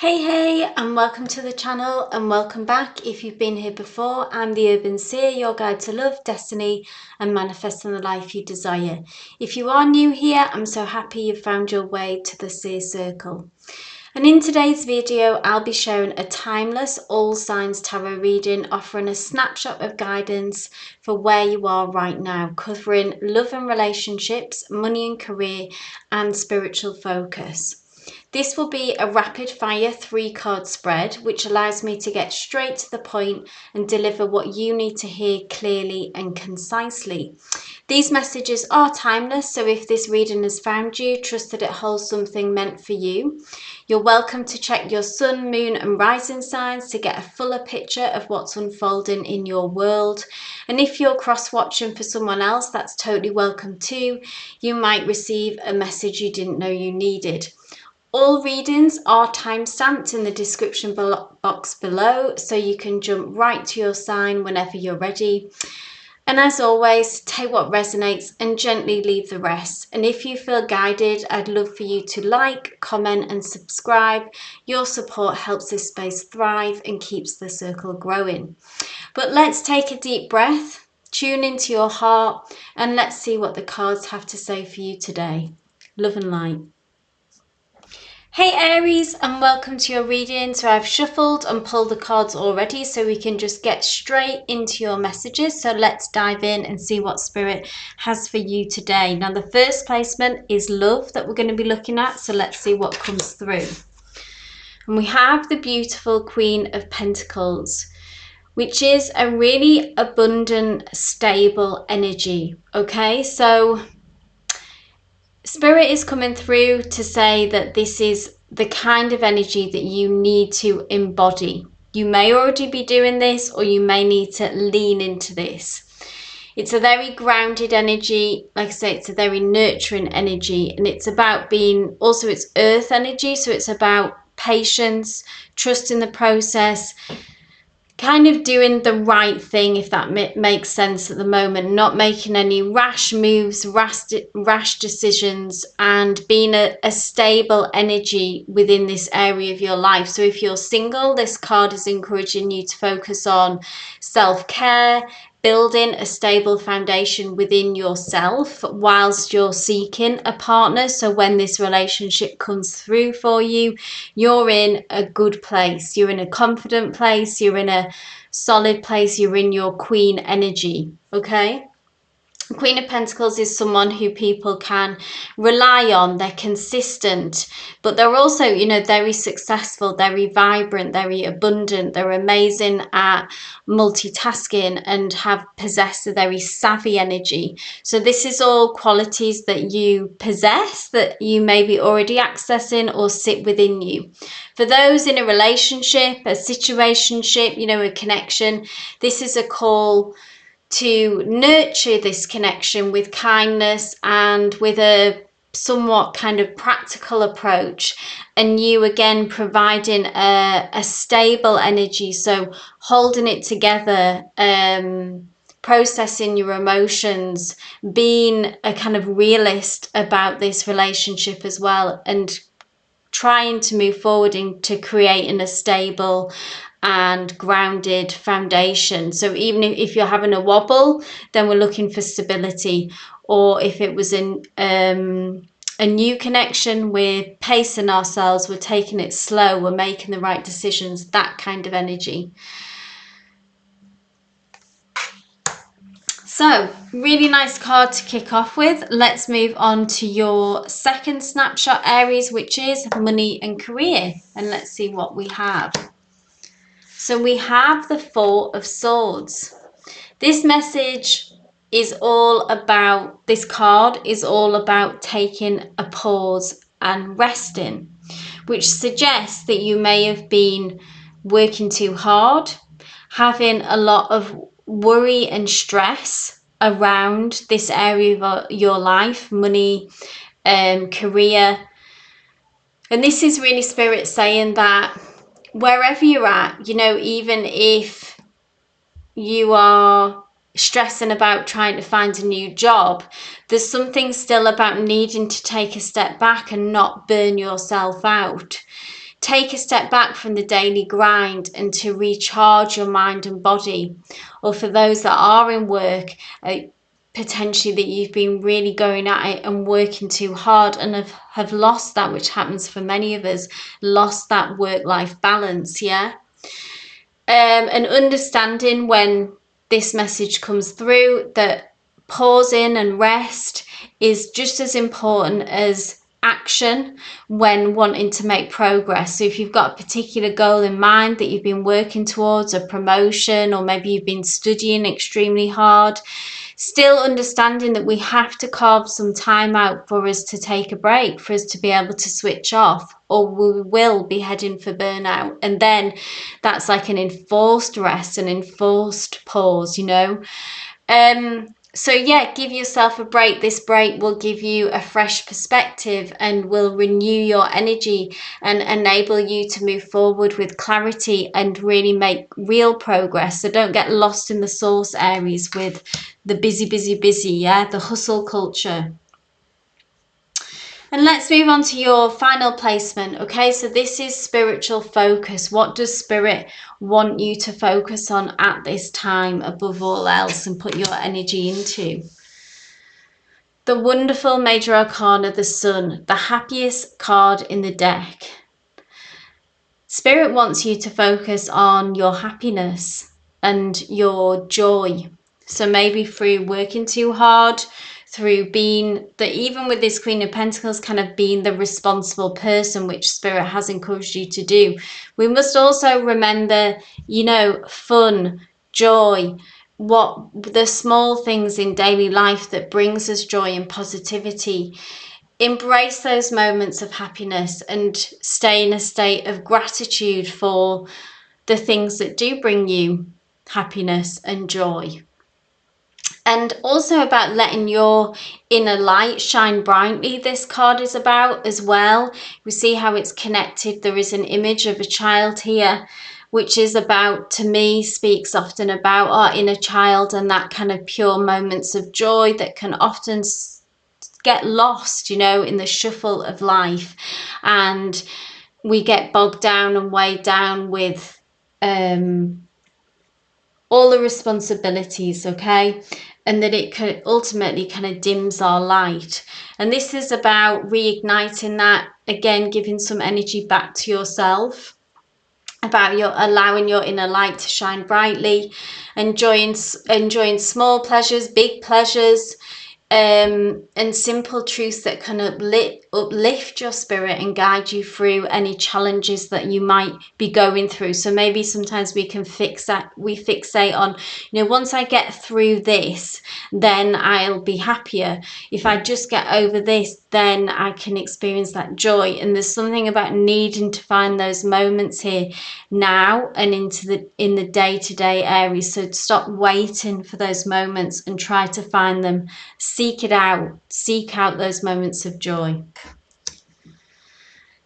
Hey, and welcome to the channel and welcome back. If you've been here before, I'm the Urban Seer, your guide to love, destiny and manifesting the life you desire. If you are new here, I'm so happy you've found your way to the Seer Circle. And in today's video, I'll be sharing a timeless all signs tarot reading, offering a snapshot of guidance for where you are right now, covering love and relationships, money and career, and spiritual focus. This will be a rapid fire 3-card spread, which allows me to get straight to the point and deliver what you need to hear clearly and concisely. These messages are timeless, so if this reading has found you, trust that it holds something meant for you. You're welcome to check your sun, moon and rising signs to get a fuller picture of what's unfolding in your world. And if you're cross-watching for someone else, that's totally welcome too. You might receive a message you didn't know you needed. All readings are time-stamped in the description box below, so you can jump right to your sign whenever you're ready. And as always, take what resonates and gently leave the rest. And if you feel guided, I'd love for you to like, comment and subscribe. Your support helps this space thrive and keeps the circle growing. But let's take a deep breath, tune into your heart, and let's see what the cards have to say for you today. Love and light. Hey Aries, and welcome to your reading. So I've shuffled and pulled the cards already, so we can just get straight into your messages. So let's dive in and see what Spirit has for you today. Now the first placement is love that we're going to be looking at, so let's see what comes through. And we have the beautiful Queen of Pentacles, which is a really abundant, stable energy. Okay, so Spirit is coming through to say that this is the kind of energy that you need to embody. You may already be doing this, or you may need to lean into this. It's a very grounded energy. Like I say, it's a very nurturing energy, and it's about being, also it's earth energy. So it's about patience, trust in the process, kind of doing the right thing, if that makes sense at the moment, not making any rash moves, rash decisions, and being a stable energy within this area of your life. So if you're single, this card is encouraging you to focus on self-care, building a stable foundation within yourself whilst you're seeking a partner. So when this relationship comes through for you, you're in a good place. You're in a confident place. You're in a solid place. You're in your queen energy. Okay. Queen of Pentacles is someone who people can rely on. They're consistent, but they're also, you know, very successful, very vibrant, very abundant. They're amazing at multitasking and possess a very savvy energy. So this is all qualities that you possess, that you may be already accessing or sit within you. For those in a relationship, a situationship, you know, a connection, this is a call to nurture this connection with kindness and with a somewhat kind of practical approach, and you again providing a stable energy, so holding it together, processing your emotions, being a kind of realist about this relationship as well, and trying to move forward into creating a stable and grounded foundation. So even if you're having a wobble, then we're looking for stability. Or if it was in a new connection, we're pacing ourselves, we're taking it slow, we're making the right decisions, that kind of energy. So, really nice card to kick off with. Let's move on to your second snapshot, Aries, which is money and career. And let's see what we have. So we have the Four of Swords. This message is all about, this card is all about taking a pause and resting, which suggests that you may have been working too hard, having a lot of worry and stress around this area of your life, money, career. And this is really Spirit saying that wherever you're at, you know, even if you are stressing about trying to find a new job, there's something still about needing to take a step back and not burn yourself out. take a step back from the daily grind and to recharge your mind and body. Or for those that are in work, potentially that you've been really going at it and working too hard and have lost that, which happens for many of us, lost that work-life balance, yeah? And understanding when this message comes through that pausing and rest is just as important as action when wanting to make progress. So if you've got a particular goal in mind that you've been working towards, a promotion, or maybe you've been studying extremely hard, still understanding that we have to carve some time out for us to take a break, for us to be able to switch off, or we will be heading for burnout. And then that's like an enforced rest, an enforced pause, you know. So yeah, give yourself a break. This break will give you a fresh perspective and will renew your energy and enable you to move forward with clarity and really make real progress. So don't get lost in the source, Aries, with the busy, yeah, the hustle culture. And let's move on to your final placement. Okay, so this is spiritual focus. What does Spirit want you to focus on at this time above all else and put your energy into? The wonderful Major Arcana, the Sun, the happiest card in the deck. Spirit wants you to focus on your happiness and your joy. So maybe through working too hard, through being even with this Queen of Pentacles, kind of being the responsible person, which Spirit has encouraged you to do. We must also remember, you know, fun, joy, what the small things in daily life that brings us joy and positivity. Embrace those moments of happiness and stay in a state of gratitude for the things that do bring you happiness and joy. And also about letting your inner light shine brightly, this card is about as well. We see how it's connected. There is an image of a child here, which is about, to me, speaks often about our inner child and that kind of pure moments of joy that can often get lost, you know, in the shuffle of life. And we get bogged down and weighed down with all the responsibilities, okay? And that it can ultimately kind of dims our light. And this is about reigniting that, again, giving some energy back to yourself, about allowing your inner light to shine brightly, enjoying small pleasures, big pleasures, and simple truths that can uplift your spirit and guide you through any challenges that you might be going through. So maybe sometimes we fixate on, you know, once I get through this, then I'll be happier. If I just get over this, then I can experience that joy. And there's something about needing to find those moments here now and in the day-to-day Aries. So stop waiting for those moments and try to find them. Seek out those moments of joy.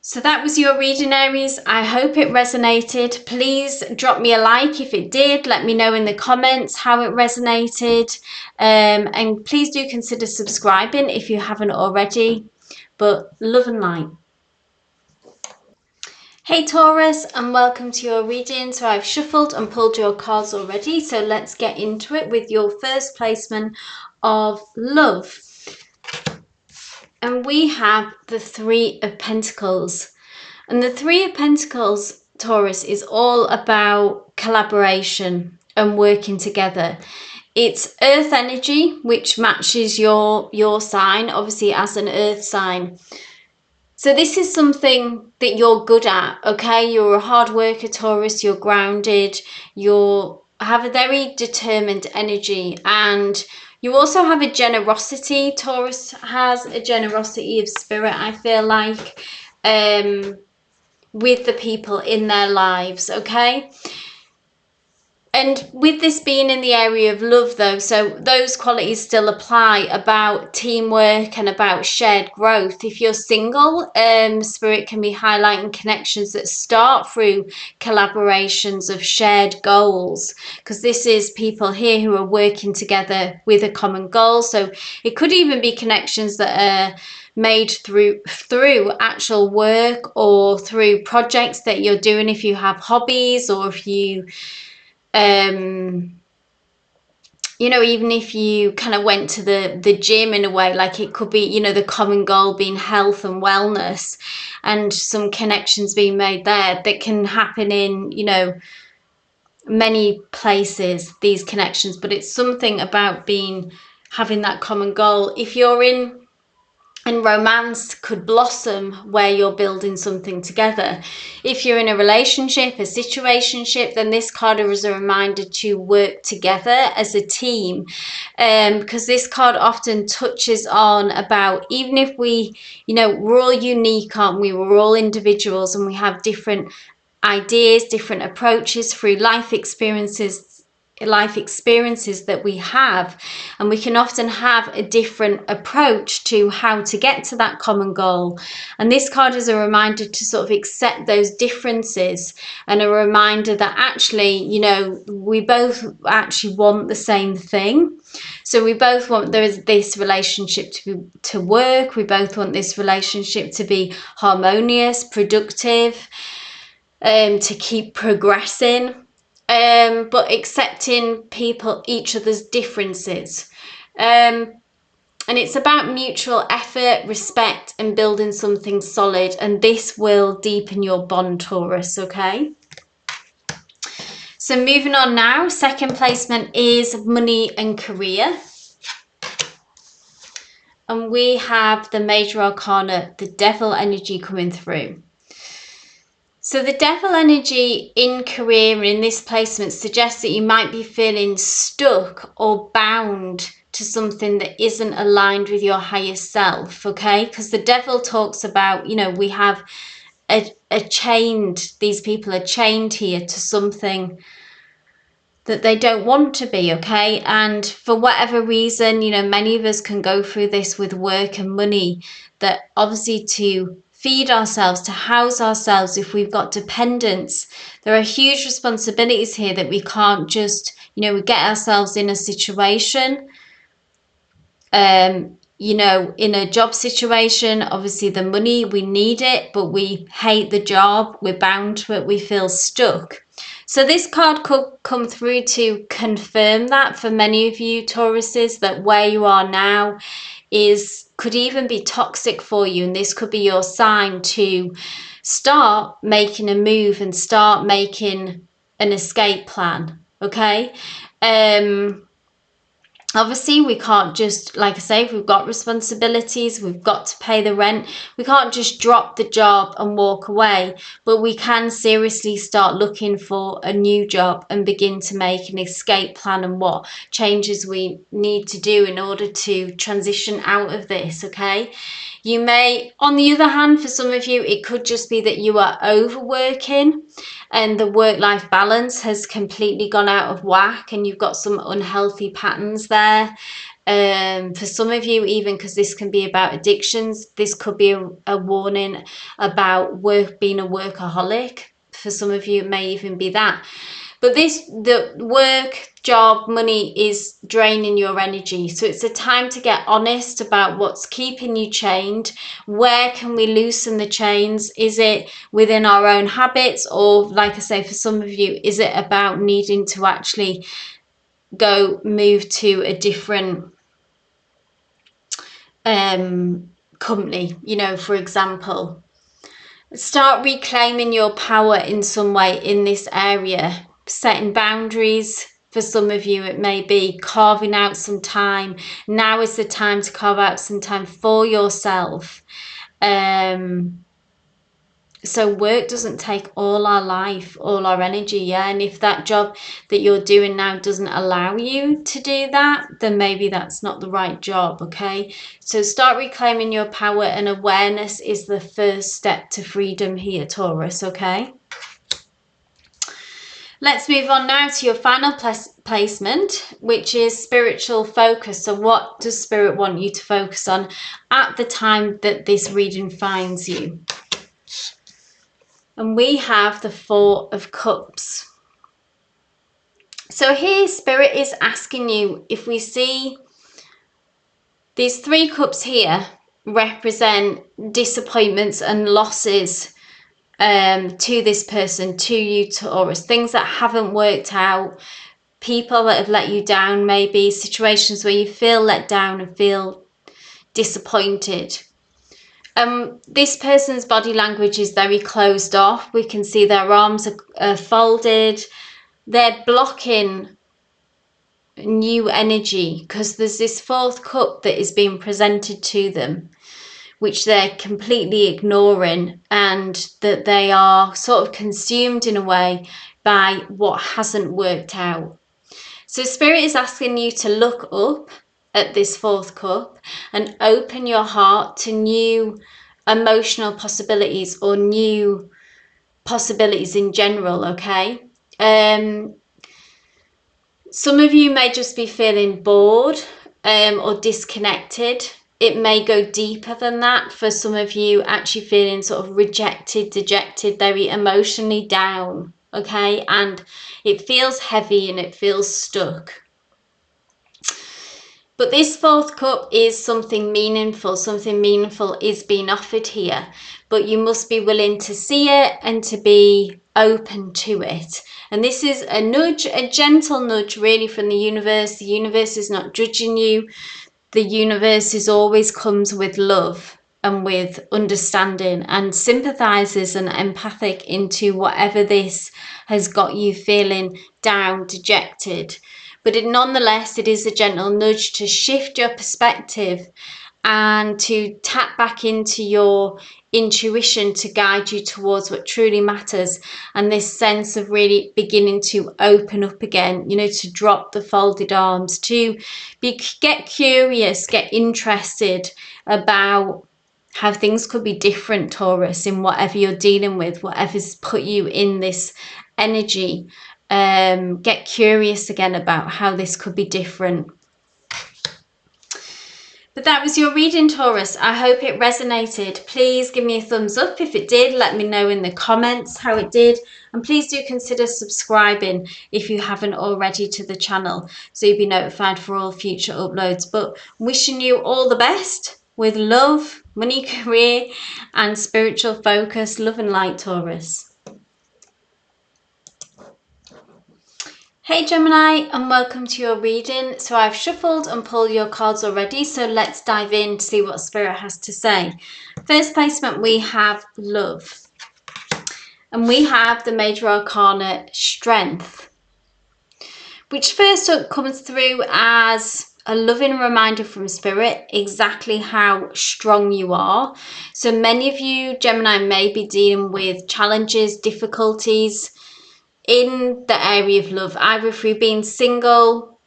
So that was your reading, Aries. I hope it resonated. Please drop me a like if it did. Let me know in the comments how it resonated. And please do consider subscribing if you haven't already. But love and light. Hey Taurus, and welcome to your reading. So I've shuffled and pulled your cards already. So let's get into it with your first placement of love. And we have the Three of Pentacles. And the Three of Pentacles, Taurus, is all about collaboration and working together. It's earth energy, which matches your sign, obviously, as an earth sign. So this is something that you're good at, okay? You're a hard worker, Taurus. You're grounded. You have a very determined energy, and you also have a generosity. Taurus has a generosity of spirit, I feel like, with the people in their lives, okay? And with this being in the area of love though, so those qualities still apply about teamwork and about shared growth. If you're single, Spirit can be highlighting connections that start through collaborations of shared goals, because this is people here who are working together with a common goal. So it could even be connections that are made through actual work or through projects that you're doing, if you have hobbies, or if you you know, even if you kind of went to the gym in a way, like it could be, you know, the common goal being health and wellness, and some connections being made there that can happen in, you know, many places, these connections. But it's something about having that common goal. If you're in, and romance could blossom where you're building something together. If you're in a relationship, a situationship, then this card is a reminder to work together as a team, because this card often touches on about, even if we, you know, we're all unique, aren't we? We're all individuals and we have different ideas, different approaches through life experiences that we have, and we can often have a different approach to how to get to that common goal. And this card is a reminder to sort of accept those differences, and a reminder that actually, you know, we both actually want the same thing. So we both want this relationship to work. We both want this relationship to be harmonious, productive, to keep progressing. But accepting each other's differences. And it's about mutual effort, respect, and building something solid. And this will deepen your bond, Taurus, okay? So moving on now, second placement is money and career. And we have the major arcana, the devil energy, coming through. So the devil energy in career and in this placement suggests that you might be feeling stuck or bound to something that isn't aligned with your higher self, okay? Because the devil talks about, you know, we have these people are chained here to something that they don't want to be, okay? And for whatever reason, you know, many of us can go through this with work and money, that obviously to feed ourselves, to house ourselves, if we've got dependents, there are huge responsibilities here that we can't just, you know, we get ourselves in a situation, you know, in a job situation, obviously the money, we need it, but we hate the job, we're bound to it, we feel stuck. So this card could come through to confirm that for many of you Tauruses, that where you are now could even be toxic for you, and this could be your sign to start making a move and start making an escape plan, okay? Obviously we can't just, like I say, if we've got responsibilities, we've got to pay the rent, we can't just drop the job and walk away, but we can seriously start looking for a new job and begin to make an escape plan and what changes we need to do in order to transition out of this, okay? You may, on the other hand, for some of you, it could just be that you are overworking and the work-life balance has completely gone out of whack and you've got some unhealthy patterns there. For some of you, even because this can be about addictions, this could be a warning about being a workaholic. For some of you, it may even be that. But the work, job, money is draining your energy. So it's a time to get honest about what's keeping you chained. Where can we loosen the chains? Is it within our own habits? Or, like I say, for some of you, is it about needing to actually move to a different company, you know, for example? Start reclaiming your power in some way in this area. Setting boundaries. For some of you, it may be carving out some time. Now is the time to carve out some time for yourself. So work doesn't take all our life, all our energy, yeah? And if that job that you're doing now doesn't allow you to do that, then maybe that's not the right job, okay? So start reclaiming your power, and awareness is the first step to freedom here, Taurus, okay? Let's move on now to your final placement, which is spiritual focus. So what does Spirit want you to focus on at the time that this reading finds you? And we have the Four of Cups. So here Spirit is asking you, if we see these 3 cups here represent disappointments and losses to this person, to you, Taurus, things that haven't worked out, people that have let you down, maybe situations where you feel let down and feel disappointed. This person's body language is very closed off. We can see their arms are folded. They're blocking new energy because there's this 4th cup that is being presented to them, which they're completely ignoring, and that they are sort of consumed in a way by what hasn't worked out. So Spirit is asking you to look up at this 4th cup and open your heart to new emotional possibilities, or new possibilities in general, okay? Some of you may just be feeling bored or disconnected. It may go deeper than that. For some of you, actually feeling sort of rejected, dejected, very emotionally down, okay? And it feels heavy and it feels stuck. But this 4th cup is something meaningful. Something meaningful is being offered here. But you must be willing to see it and to be open to it. And this is a nudge, a gentle nudge really from the universe. The universe is not judging you. The universe is always comes with love and with understanding, and sympathizes and empathic into whatever this has got you feeling down, dejected. But nonetheless, it is a gentle nudge to shift your perspective and to tap back into your intuition to guide you towards what truly matters. And this sense of really beginning to open up again, you know, to drop the folded arms, to get curious, get interested about how things could be different, Taurus, in whatever you're dealing with, whatever's put you in this energy. Get curious again about how this could be different. But that was your reading, Taurus. I hope it resonated. Please give me a thumbs up if it did. Let me know in the comments how it did. And please do consider subscribing if you haven't already to the channel, so you'll be notified for all future uploads. But wishing you all the best with love, money, career, and spiritual focus. Love and light, Taurus. Hey Gemini, and welcome to your reading. So I've shuffled and pulled your cards already, so let's dive in to see what Spirit has to say. First placement, we have love. And we have the Major Arcana, Strength, which first up comes through as a loving reminder from Spirit exactly how strong you are. So many of you, Gemini, may be dealing with challenges, difficulties in the area of love, either through being single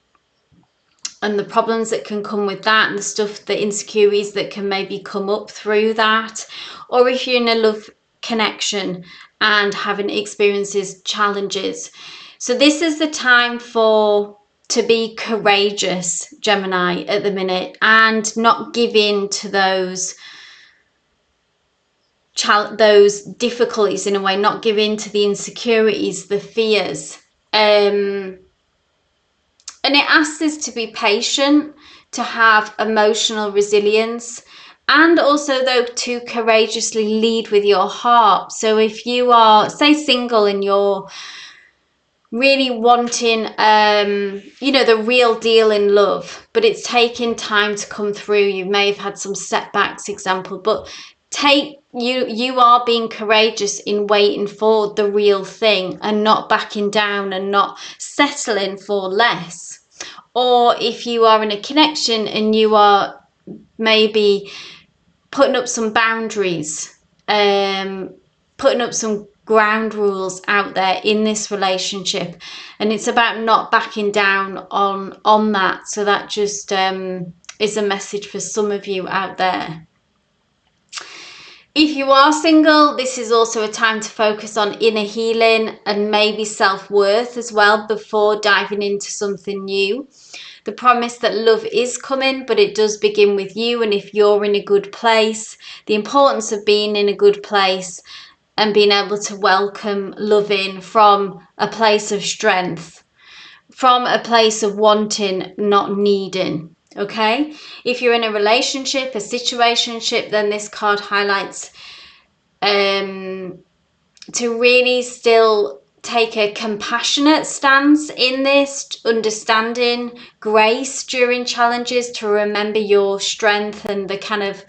and the problems that can come with that, and the stuff, the insecurities that can maybe come up through that, or if you're in a love connection and having experiences, challenges. So this is the time to be courageous, Gemini, at the minute, and not give in to those difficulties in a way, not give in to the insecurities, the fears. And it asks us to be patient, to have emotional resilience, and also though to courageously lead with your heart. So if you are, say, single and you're really wanting the real deal in love, but it's taking time to come through, you may have had some setbacks, example, but you are being courageous in waiting for the real thing and not backing down and not settling for less. Or if you are in a connection and you are maybe putting up some boundaries, putting up some ground rules out there in this relationship, and it's about not backing down on that. So that just is a message for some of you out there. If you are single, this is also a time to focus on inner healing and maybe self-worth as well before diving into something new. The promise that love is coming, but it does begin with you. And if you're in a good place, the importance of being in a good place and being able to welcome love in from a place of strength, from a place of wanting, not needing. Okay, if you're in a relationship, a situationship, then this card highlights to really still take a compassionate stance in this, understanding, grace during challenges, to remember your strength and the kind of,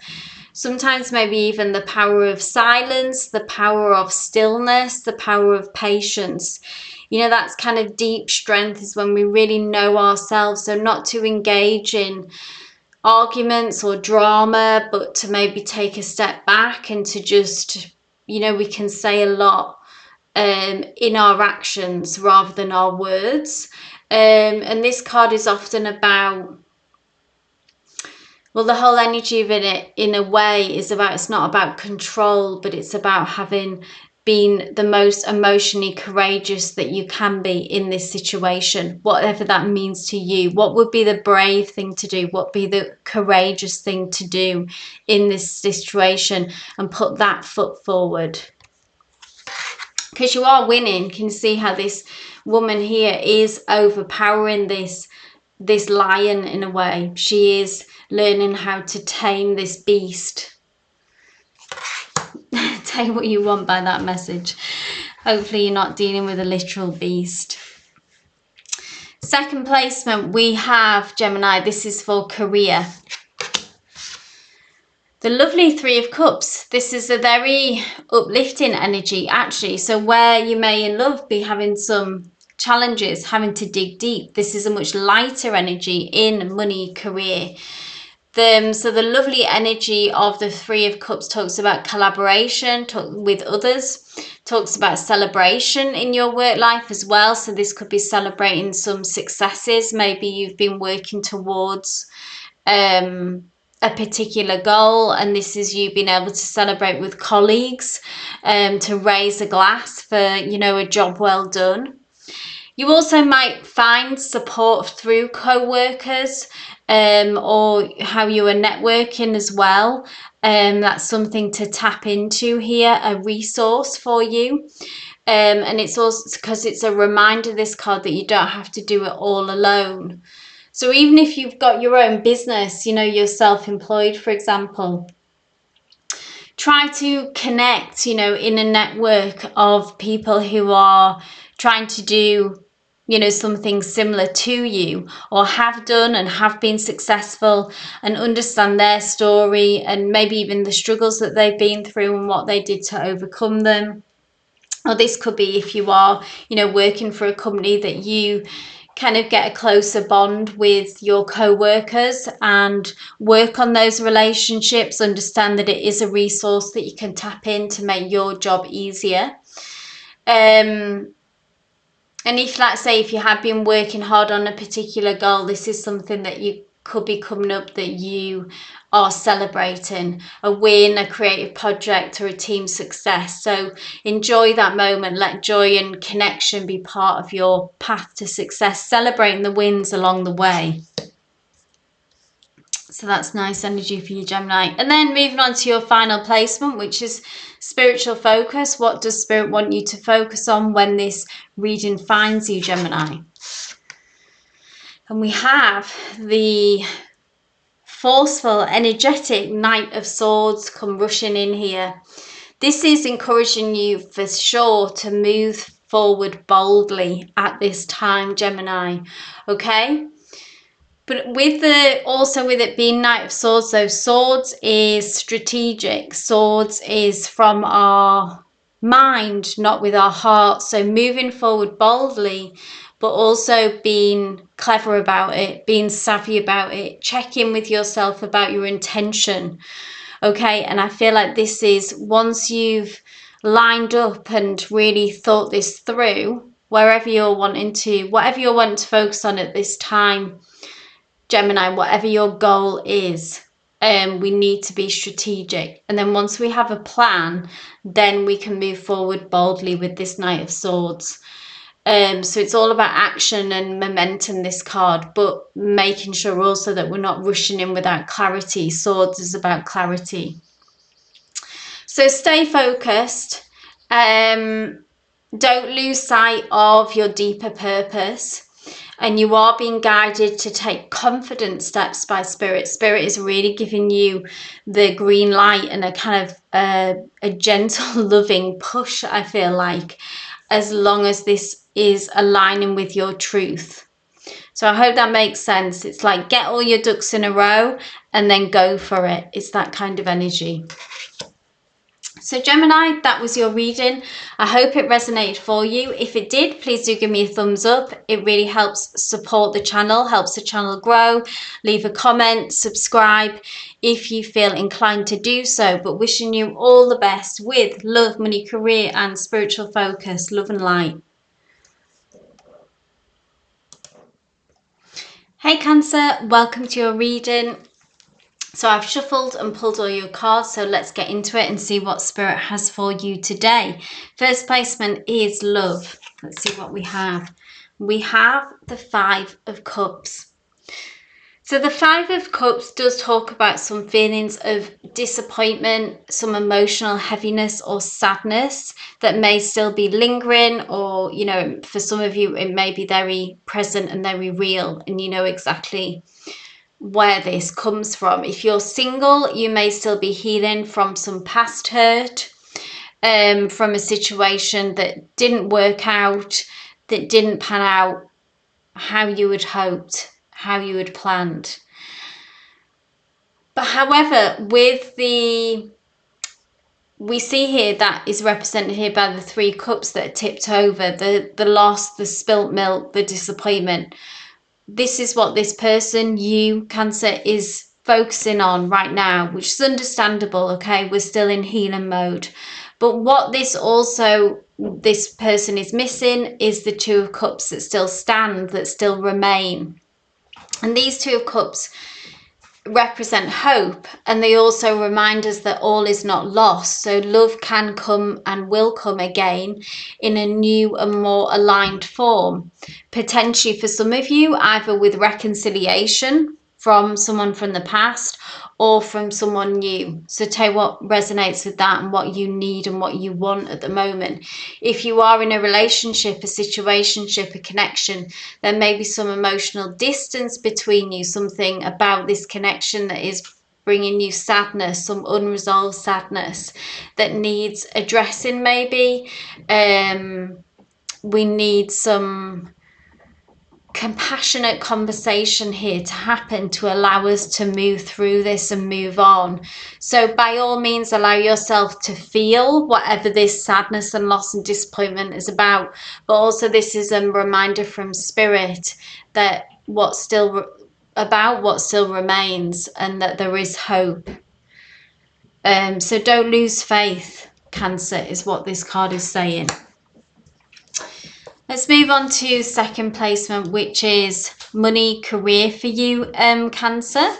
sometimes maybe even the power of silence, the power of stillness, the power of patience. You know, that's kind of deep strength, is when we really know ourselves. So not to engage in arguments or drama, but to maybe take a step back and to just, you know, we can say a lot in our actions rather than our words. And this card is often about, well, the whole energy of it in a way is about, it's not about control, but it's about having been the most emotionally courageous that you can be in this situation, whatever that means to you. What would be the brave thing to do? What would be the courageous thing to do in this situation? And put that foot forward. Because you are winning. Can you see how this woman here is overpowering this lion in a way? She is learning how to tame this beast. Take what you want by that message. Hopefully you're not dealing with a literal beast. Second placement, we have Gemini. This is for career. The lovely Three of Cups. This is a very uplifting energy, actually. So where you may in love be having some challenges, having to dig deep, this is a much lighter energy in money, career. So the lovely energy of the Three of Cups talks about collaboration with others, talks about celebration in your work life as well. So this could be celebrating some successes. Maybe you've been working towards a particular goal, and this is you being able to celebrate with colleagues, to raise a glass for, you know, a job well done. You also might find support through co-workers, or how you are networking as well. That's something to tap into here, a resource for you. And it's also because it's a reminder, this card, that you don't have to do it all alone. So even if you've got your own business, you know, you're self-employed, for example, try to connect, you know, in a network of people who are trying to do, you know, something similar to you, or have done and have been successful, and understand their story and maybe even the struggles that they've been through and what they did to overcome them. Or this could be if you are, you know, working for a company, that you kind of get a closer bond with your co-workers and work on those relationships, understand that it is a resource that you can tap in to make your job easier. And if, let's say, if you have been working hard on a particular goal, this is something that you could be coming up that you are celebrating, a win, a creative project, or a team success. So enjoy that moment. Let joy and connection be part of your path to success, celebrating the wins along the way. So that's nice energy for you, Gemini. And then moving on to your final placement, which is spiritual focus. What does Spirit want you to focus on when this reading finds you, Gemini? And we have the forceful, energetic Knight of Swords come rushing in here. This is encouraging you for sure to move forward boldly at this time, Gemini. Okay? But with it being Knight of Swords, though, Swords is strategic. Swords is from our mind, not with our heart. So moving forward boldly, but also being clever about it, being savvy about it, check in with yourself about your intention. Okay, and I feel like this is, once you've lined up and really thought this through, whatever you're wanting to focus on at this time, Gemini, whatever your goal is, we need to be strategic. And then once we have a plan, then we can move forward boldly with this Knight of Swords. So it's all about action and momentum, this card, but making sure also that we're not rushing in without clarity. Swords is about clarity. So stay focused. Don't lose sight of your deeper purpose. And you are being guided to take confident steps by Spirit. Spirit is really giving you the green light and a kind of a gentle, loving push, I feel like, as long as this is aligning with your truth. So I hope that makes sense. It's like, get all your ducks in a row and then go for it. It's that kind of energy. So Gemini, that was your reading. I hope it resonated for you. If it did, please do give me a thumbs up. It really helps support the channel, helps the channel grow. Leave a comment, subscribe if you feel inclined to do so. But wishing you all the best with love, money, career and spiritual focus. Love and light. Hey Cancer, welcome to your reading. So I've shuffled and pulled all your cards, so let's get into it and see what Spirit has for you today. First placement is love. Let's see what we have. We have the Five of Cups. So the Five of Cups does talk about some feelings of disappointment, some emotional heaviness or sadness that may still be lingering, or, you know, for some of you, it may be very present and very real, and you know exactly where this comes from. If you're single, you may still be healing from some past hurt, from a situation that didn't work out, that didn't pan out how you had hoped, how you had planned. But however, with we see here that is represented here by the Three Cups that are tipped over, the loss, the spilt milk, the disappointment. This is what this person, you, Cancer, is focusing on right now, which is understandable, okay? We're still in healing mode. But what this person is missing is the Two of Cups that still stand, that still remain. And these Two of Cups represent hope, and they also remind us that all is not lost. So love can come and will come again in a new and more aligned form, potentially for some of you either with reconciliation from someone from the past or from someone new. So take what resonates with that and what you need and what you want at the moment. If you are in a relationship, a situationship, a connection, there may be some emotional distance between you, something about this connection that is bringing you sadness, some unresolved sadness that needs addressing maybe. We need some compassionate conversation here to happen to allow us to move through this and move on. So by all means, allow yourself to feel whatever this sadness and loss and disappointment is about, but also this is a reminder from Spirit that what still remains and that there is hope. So don't lose faith, Cancer, is what this card is saying. Let's move on to second placement, which is money, career for you, Cancer.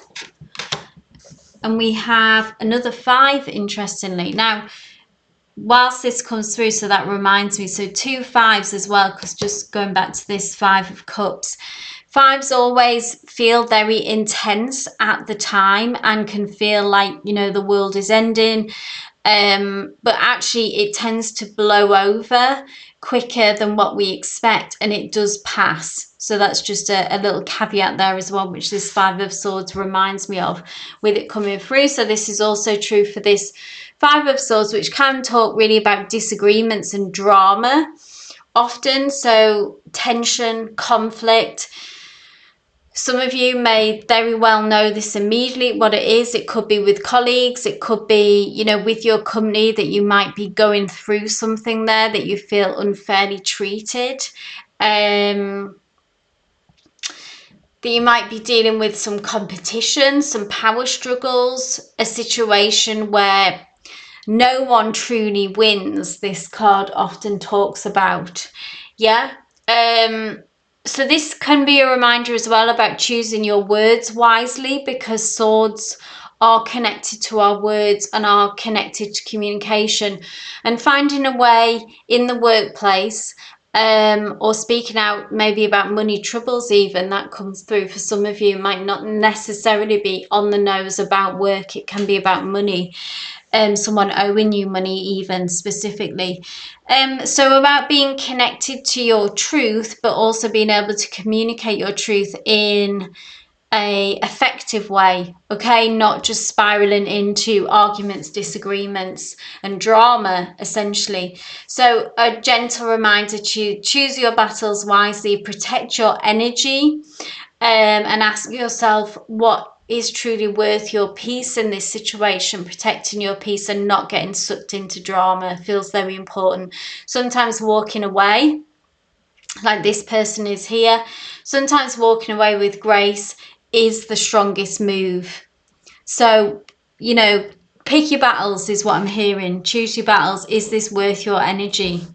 And we have another 5, interestingly. Now, whilst this comes through, so that reminds me, so 2 5s as well, because just going back to this 5 of Cups. 5s always feel very intense at the time and can feel like, you know, the world is ending. But actually it tends to blow over quicker than what we expect, and it does pass. So that's just a little caveat there as well, which this 5 of Swords reminds me of with it coming through. So this is also true for this 5 of Swords, which can talk really about disagreements and drama often. So tension, conflict. Some of you may very well know this immediately, what it is. It could be with colleagues. It could be, you know, with your company, that you might be going through something there, that you feel unfairly treated. That you might be dealing with some competition, some power struggles, a situation where no one truly wins, this card often talks about. Yeah. So this can be a reminder as well about choosing your words wisely, because swords are connected to our words and are connected to communication, and finding a way in the workplace, or speaking out maybe about money troubles, even that comes through for some of you. Might not necessarily be on the nose about work, it can be about money, someone owing you money even specifically. So about being connected to your truth, but also being able to communicate your truth in a effective way, okay, not just spiraling into arguments, disagreements and drama essentially. So a gentle reminder to choose your battles wisely, protect your energy, and ask yourself what is truly worth your peace in this situation. Protecting your peace and not getting sucked into drama feels very important. Sometimes walking away, like this person is here, sometimes walking away with grace is the strongest move. So, you know, pick your battles is what I'm hearing. Choose your battles. Is this worth your energy?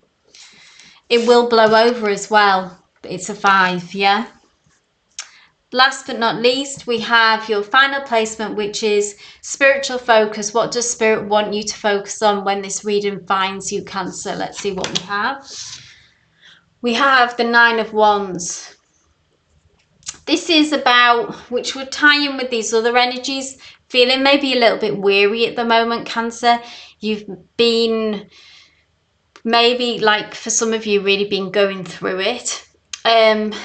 It will blow over as well. It's a 5, yeah? Last but not least, we have your final placement, which is spiritual focus. What does Spirit want you to focus on when this reading finds you, Cancer? Let's see what we have. We have the 9 of Wands. This is about, which would tie in with these other energies, feeling maybe a little bit weary at the moment, Cancer. You've been, maybe like for some of you, really been going through it.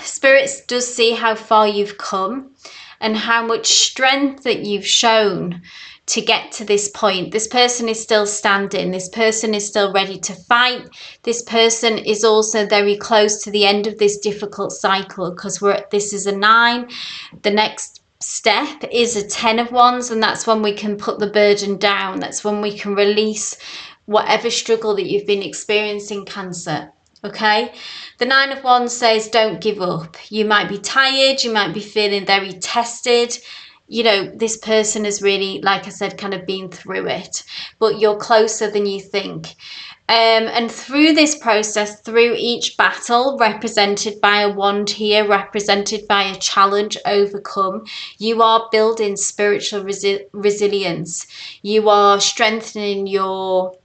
Spirits does see how far you've come and how much strength that you've shown to get to this point. This person is still standing. This person is still ready to fight. This person is also very close to the end of this difficult cycle, because this is a 9. The next step is a 10 of Wands, and that's when we can put the burden down. That's when we can release whatever struggle that you've been experiencing, Cancer. Okay, the 9 of Wands says don't give up. You might be tired, you might be feeling very tested. You know, this person has really, like I said, kind of been through it, but you're closer than you think. And through this process, through each battle represented by a wand here, represented by a challenge overcome, you are building spiritual resilience. You are strengthening your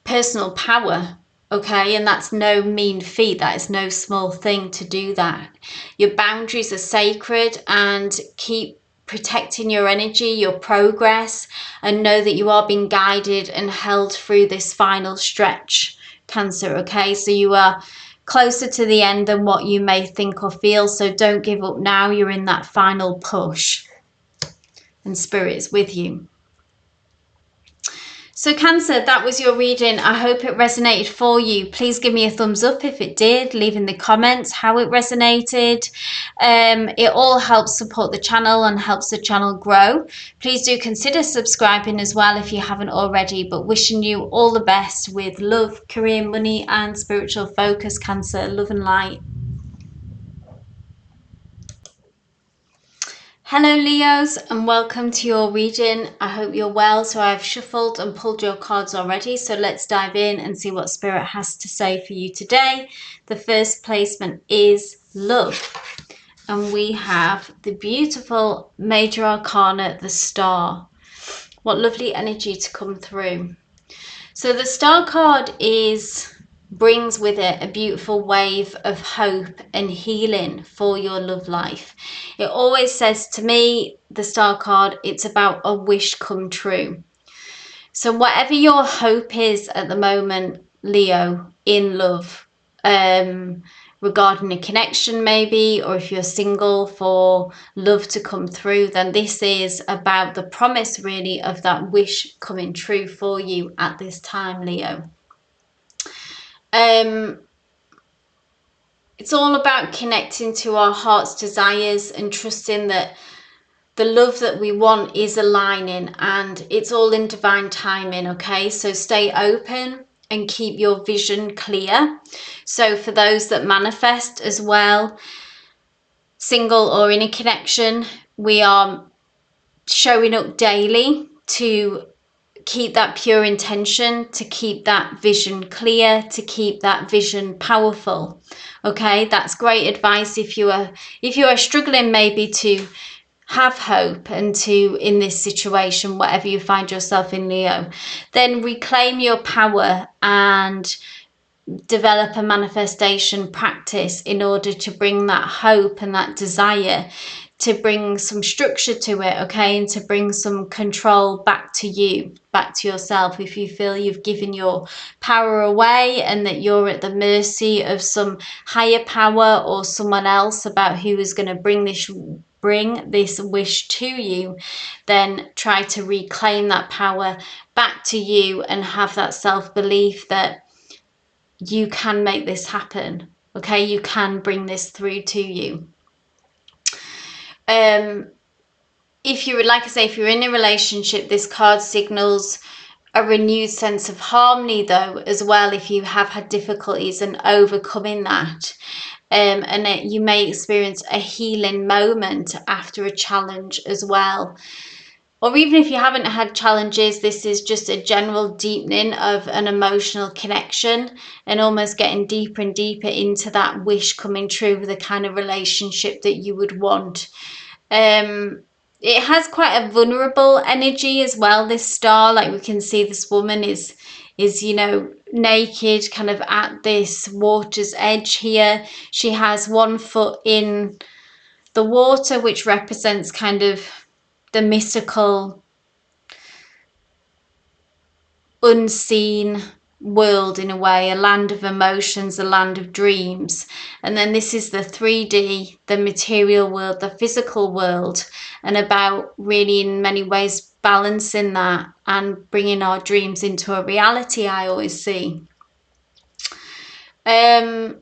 personal power. Okay, and that's no mean feat. That is no small thing to do that. Your boundaries are sacred, and keep protecting your energy, your progress, and know that you are being guided and held through this final stretch, Cancer. Okay, so you are closer to the end than what you may think or feel, so don't give up now. You're in that final push, and Spirit is with you. So Cancer, that was your reading. I hope it resonated for you. Please give me a thumbs up if it did. Leave in the comments how it resonated. It all helps support the channel and helps the channel grow. Please do consider subscribing as well if you haven't already. But wishing you all the best with love, career, money and spiritual focus, Cancer. Love and light. Hello Leos, and welcome to your reading. I hope you're well. So I've shuffled and pulled your cards already, so let's dive in and see what Spirit has to say for you today. The first placement is love, and we have the beautiful Major Arcana, the Star. What lovely energy to come through. So the Star card brings with it a beautiful wave of hope and healing for your love life. It always says to me, the Star card, it's about a wish come true. So whatever your hope is at the moment, Leo, in love, regarding a connection maybe, or if you're single, for love to come through, then this is about the promise really of that wish coming true for you at this time, Leo. It's all about connecting to our heart's desires and trusting that the love that we want is aligning, and it's all in divine timing. Okay, so stay open and keep your vision clear. So for those that manifest as well, single or in a connection, we are showing up daily to keep that pure intention, to keep that vision clear, to keep that vision powerful. Okay, that's great advice if you are struggling maybe to have hope and to, in this situation, whatever you find yourself in, Leo, then reclaim your power and develop a manifestation practice in order to bring that hope and that desire, to bring some structure to it, okay, and to bring some control back to you, back to yourself. If you feel you've given your power away and that you're at the mercy of some higher power or someone else about who is going to bring this wish to you, then try to reclaim that power back to you and have that self-belief that you can make this happen, okay? You can bring this through to you. If you would, like I say, if you're in a relationship, this card signals a renewed sense of harmony though as well, if you have had difficulties and overcoming that. You may experience a healing moment after a challenge as well. Or even if you haven't had challenges, this is just a general deepening of an emotional connection and almost getting deeper and deeper into that wish coming true, the kind of relationship that you would want. It has quite a vulnerable energy as well, this star. Like we can see this woman is you know, naked, kind of at this water's edge here. She has one foot in the water, which represents kind of the mystical, unseen world in a way, a land of emotions, a land of dreams. And then this is the 3D, the material world, the physical world, and about really in many ways balancing that and bringing our dreams into a reality, I always see. And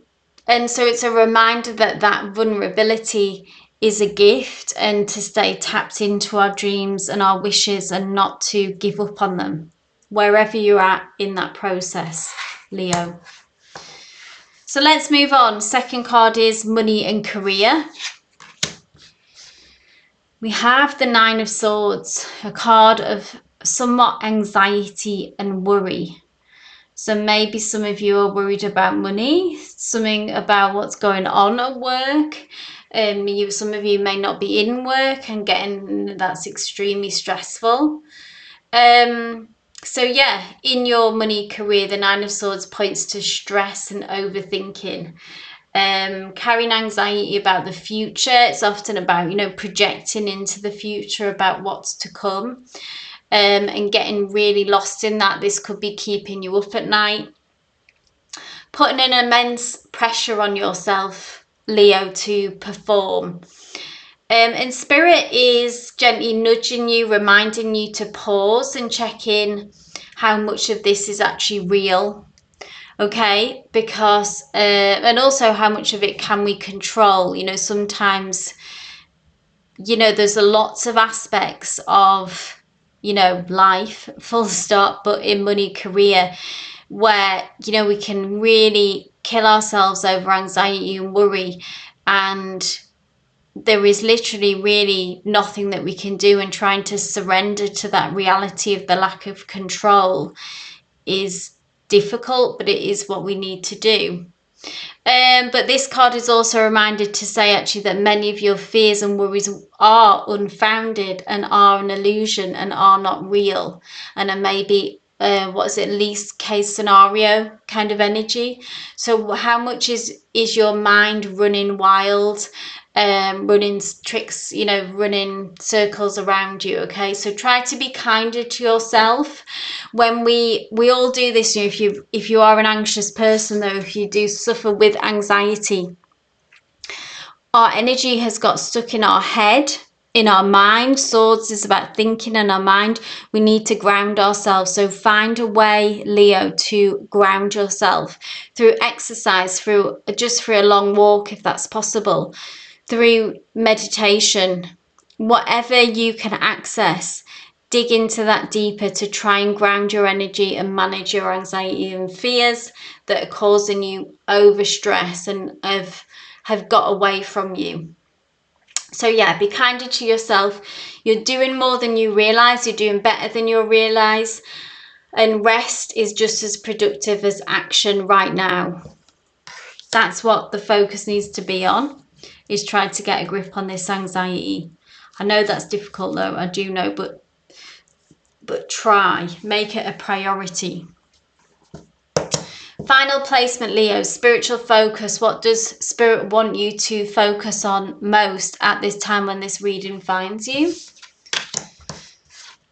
so it's a reminder that that vulnerability is a gift, and to stay tapped into our dreams and our wishes and not to give up on them wherever you're at in that process, Leo. So let's move on. Second card is money and career. We have the 9 of Swords, a card of somewhat anxiety and worry. So maybe some of you are worried about money, something about what's going on at work. Some of you may not be in work and that's extremely stressful. So yeah, in your money career, the 9 of Swords points to stress and overthinking. Carrying anxiety about the future. It's often about, you know, projecting into the future about what's to come. And getting really lost in that. This could be keeping you up at night. Putting an immense pressure on yourself, Leo, to perform. And Spirit is gently nudging you, reminding you to pause and check in how much of this is actually real. Okay, because, and also how much of it can we control? You know, sometimes, you know, there's lots of aspects of, you know, life, full stop, but in money career, where, you know, we can really kill ourselves over anxiety and worry, and there is literally really nothing that we can do, and trying to surrender to that reality of the lack of control is difficult, but it is what we need to do. But this card is also a reminder to say actually that many of your fears and worries are unfounded and are an illusion and are not real, and are maybe least case scenario kind of energy. So how much is your mind running wild, running tricks, you know, running circles around you? Okay, so try to be kinder to yourself. When we all do this, you know, if you are an anxious person though, if you do suffer with anxiety, our energy has got stuck in our head, in our mind. Swords is about thinking in our mind. We need to ground ourselves. So find a way, Leo, to ground yourself through exercise, through a long walk if that's possible, through meditation, whatever you can access. Dig into that deeper to try and ground your energy and manage your anxiety and fears that are causing you overstress and have got away from you. So yeah, be kinder to yourself. You're doing more than you realize. You're doing better than you realize. And rest is just as productive as action right now. That's what the focus needs to be on, is try to get a grip on this anxiety. I know that's difficult though, I do know, but try, make it a priority. Final placement, Leo, spiritual focus. What does Spirit want you to focus on most at this time when this reading finds you?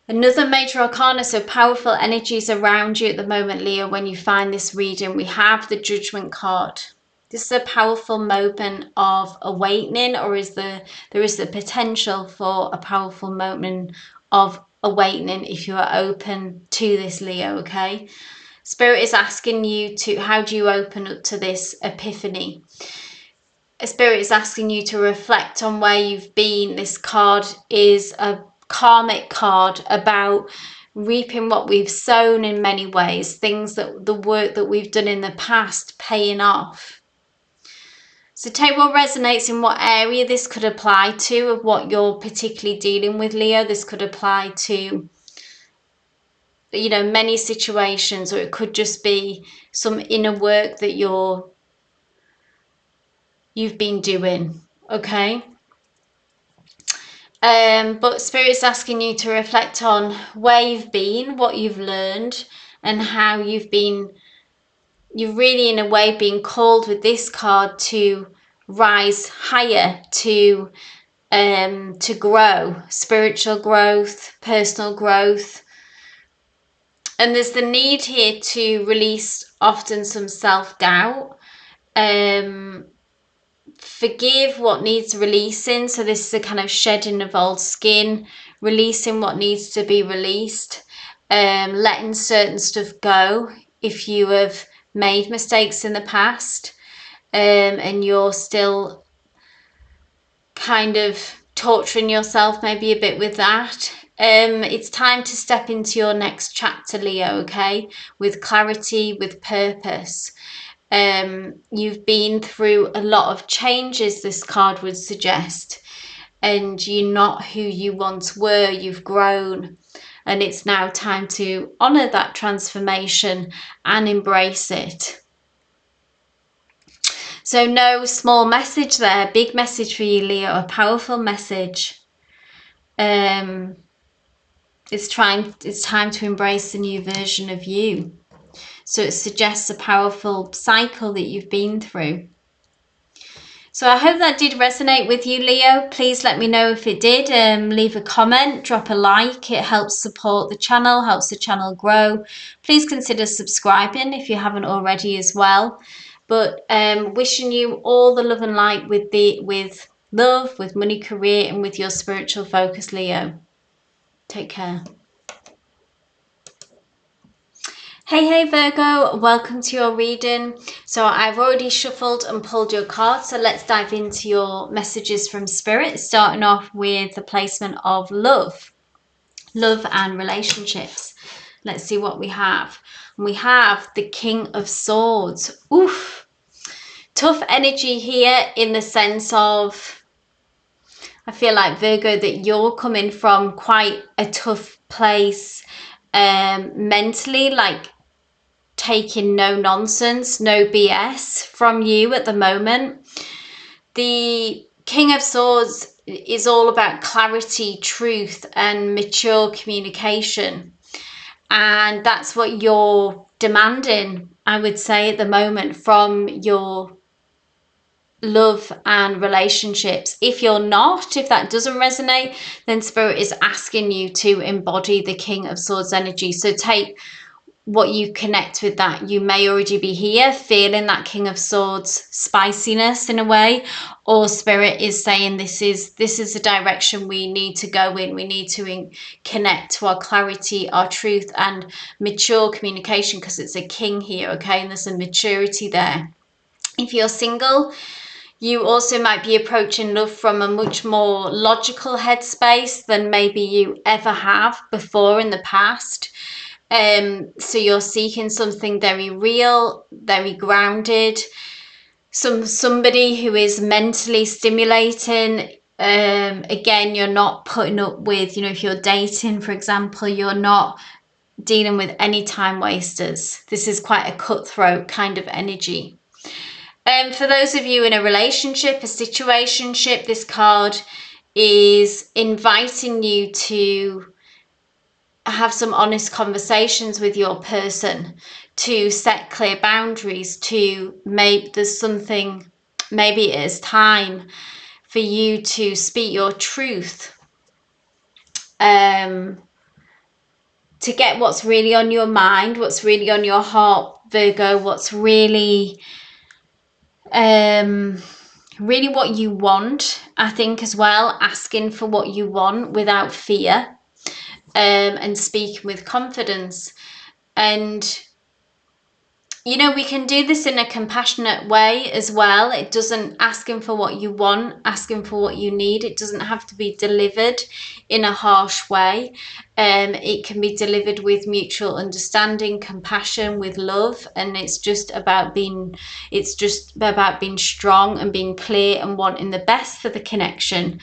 Another major arcana, so powerful energies around you at the moment, Leo, when you find this reading. We have the Judgment card. This is a powerful moment of awakening, or there is the potential for a powerful moment of awakening if you are open to this, Leo, okay? Spirit is asking you to, how do you open up to this epiphany? Spirit is asking you to reflect on where you've been. This card is a karmic card about reaping what we've sown in many ways, things that the work that we've done in the past paying off. So take what resonates in what area this could apply to of what you're particularly dealing with, Leo. This could apply to, you know, many situations, or it could just be some inner work that you've been doing, okay? But Spirit's asking you to reflect on where you've been, what you've learned, and how you've really in a way been called with this card to rise higher, to grow, spiritual growth, personal growth. And there's the need here to release often some self-doubt, forgive what needs releasing. So this is a kind of shedding of old skin, releasing what needs to be released, letting certain stuff go if you have made mistakes in the past, and you're still kind of torturing yourself maybe a bit with that. It's time to step into your next chapter, Leo, okay, with clarity, with purpose. You've been through a lot of changes, this card would suggest, and you're not who you once were. You've grown, and it's now time to honor that transformation and embrace it. So no small message there, big message for you, Leo, a powerful message. It's time to embrace the new version of you. So it suggests a powerful cycle that you've been through. So I hope that did resonate with you, Leo. Please let me know if it did. Leave a comment, drop a like. It helps support the channel, helps the channel grow. Please consider subscribing if you haven't already as well. But wishing you all the love and light with love, with money, career, and with your spiritual focus, Leo. Take care. Hey Virgo, welcome to your reading. So I've already shuffled and pulled your cards, so let's dive into your messages from Spirit, starting off with the placement of love and relationships. Let's see what we have. We have the King of Swords. Oof, tough energy here, in the sense of, I feel like, Virgo, that you're coming from quite a tough place mentally, like taking no nonsense, no BS from you at the moment. The King of Swords is all about clarity, truth, and mature communication. And that's what you're demanding, I would say, at the moment from your love and relationships. If you're not, if that doesn't resonate, then Spirit is asking you to embody the King of Swords energy. So take what you connect with that. You may already be here feeling that King of Swords spiciness in a way, or Spirit is saying this is the direction we need to go in. We need to connect to our clarity, our truth, and mature communication, because it's a king here, okay, and there's a maturity there. If you're single, you also might be approaching love from a much more logical headspace than maybe you ever have before in the past. So you're seeking something very real, very grounded, somebody who is mentally stimulating. Again, you're not putting up with, if you're dating, for example, you're not dealing with any time wasters. This is quite a cutthroat kind of energy. For those of you in a relationship, a situationship, this card is inviting you to have some honest conversations with your person, to set clear boundaries, to maybe there's something, maybe it is time for you to speak your truth, to get what's really on your mind, what's really on your heart, Virgo, what's really really what you want. I think as well, asking for what you want without fear, and speaking with confidence. And you know, we can do this in a compassionate way as well. It doesn't, asking for what you want, asking for what you need, it doesn't have to be delivered in a harsh way. It can be delivered with mutual understanding, compassion, with love, and it's just about being strong and being clear and wanting the best for the connection.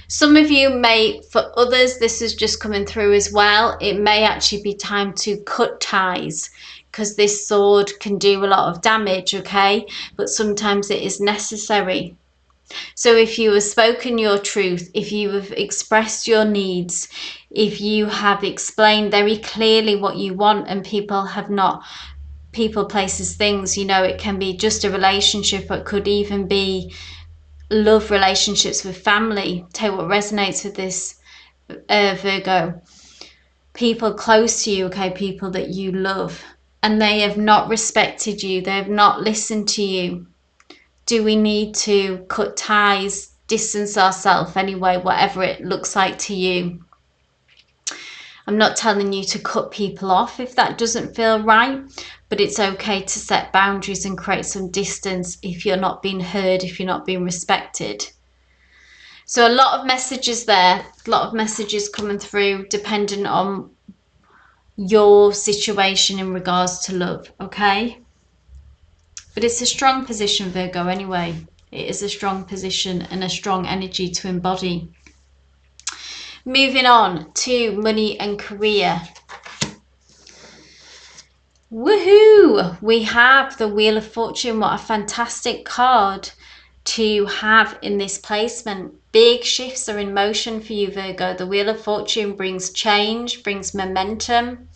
Some of you may, for others, this is just coming through as well, it may actually be time to cut ties, because this sword can do a lot of damage, okay? But sometimes it is necessary. So if you have spoken your truth, if you have expressed your needs, if you have explained very clearly what you want and people have not, people, places, things, you know, it can be just a relationship, but could even be love relationships with family. Tell you what resonates with this, Virgo. People close to you, okay? People that you love, and they have not respected you, they have not listened to you. Do we need to cut ties, distance ourselves anyway, whatever it looks like to you? I'm not telling you to cut people off if that doesn't feel right, but it's okay to set boundaries and create some distance if you're not being heard, if you're not being respected. So a lot of messages there, a lot of messages coming through depending on your situation in regards to love, okay? But it's a strong position, Virgo, anyway. It is a strong position and a strong energy to embody. Moving on to money and career. Woohoo! We have the Wheel of Fortune. What a fantastic card to have in this placement. Big shifts are in motion for you, Virgo. The Wheel of Fortune brings change, brings momentum.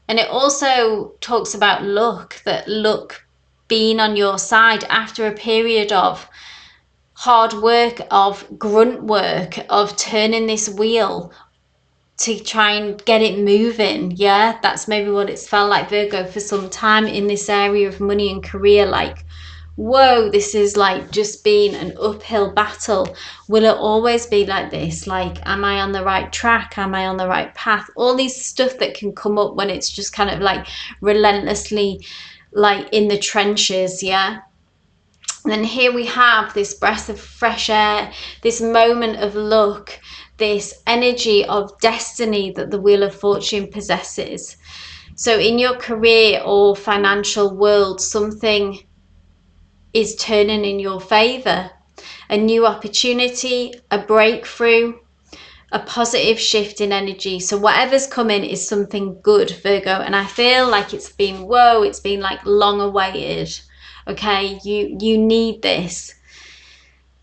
And it also talks about luck, that luck being on your side after a period of hard work, of grunt work, of turning this wheel to try and get it moving. Yeah, that's maybe what it's felt like, Virgo, for some time in this area of money and career. Like, whoa, this is like just been an uphill battle. Will it always be like this? Like, am I on the right track? Am I on the right path? All these stuff that can come up when it's just kind of like relentlessly like in the trenches. Yeah. And then here we have this breath of fresh air, this moment of luck, this energy of destiny that the Wheel of Fortune possesses. So in your career or financial world, something is turning in your favor. A new opportunity, a breakthrough, a positive shift in energy. So whatever's coming is something good, Virgo. And I feel like it's been, whoa, it's been like long awaited. Okay, you need this.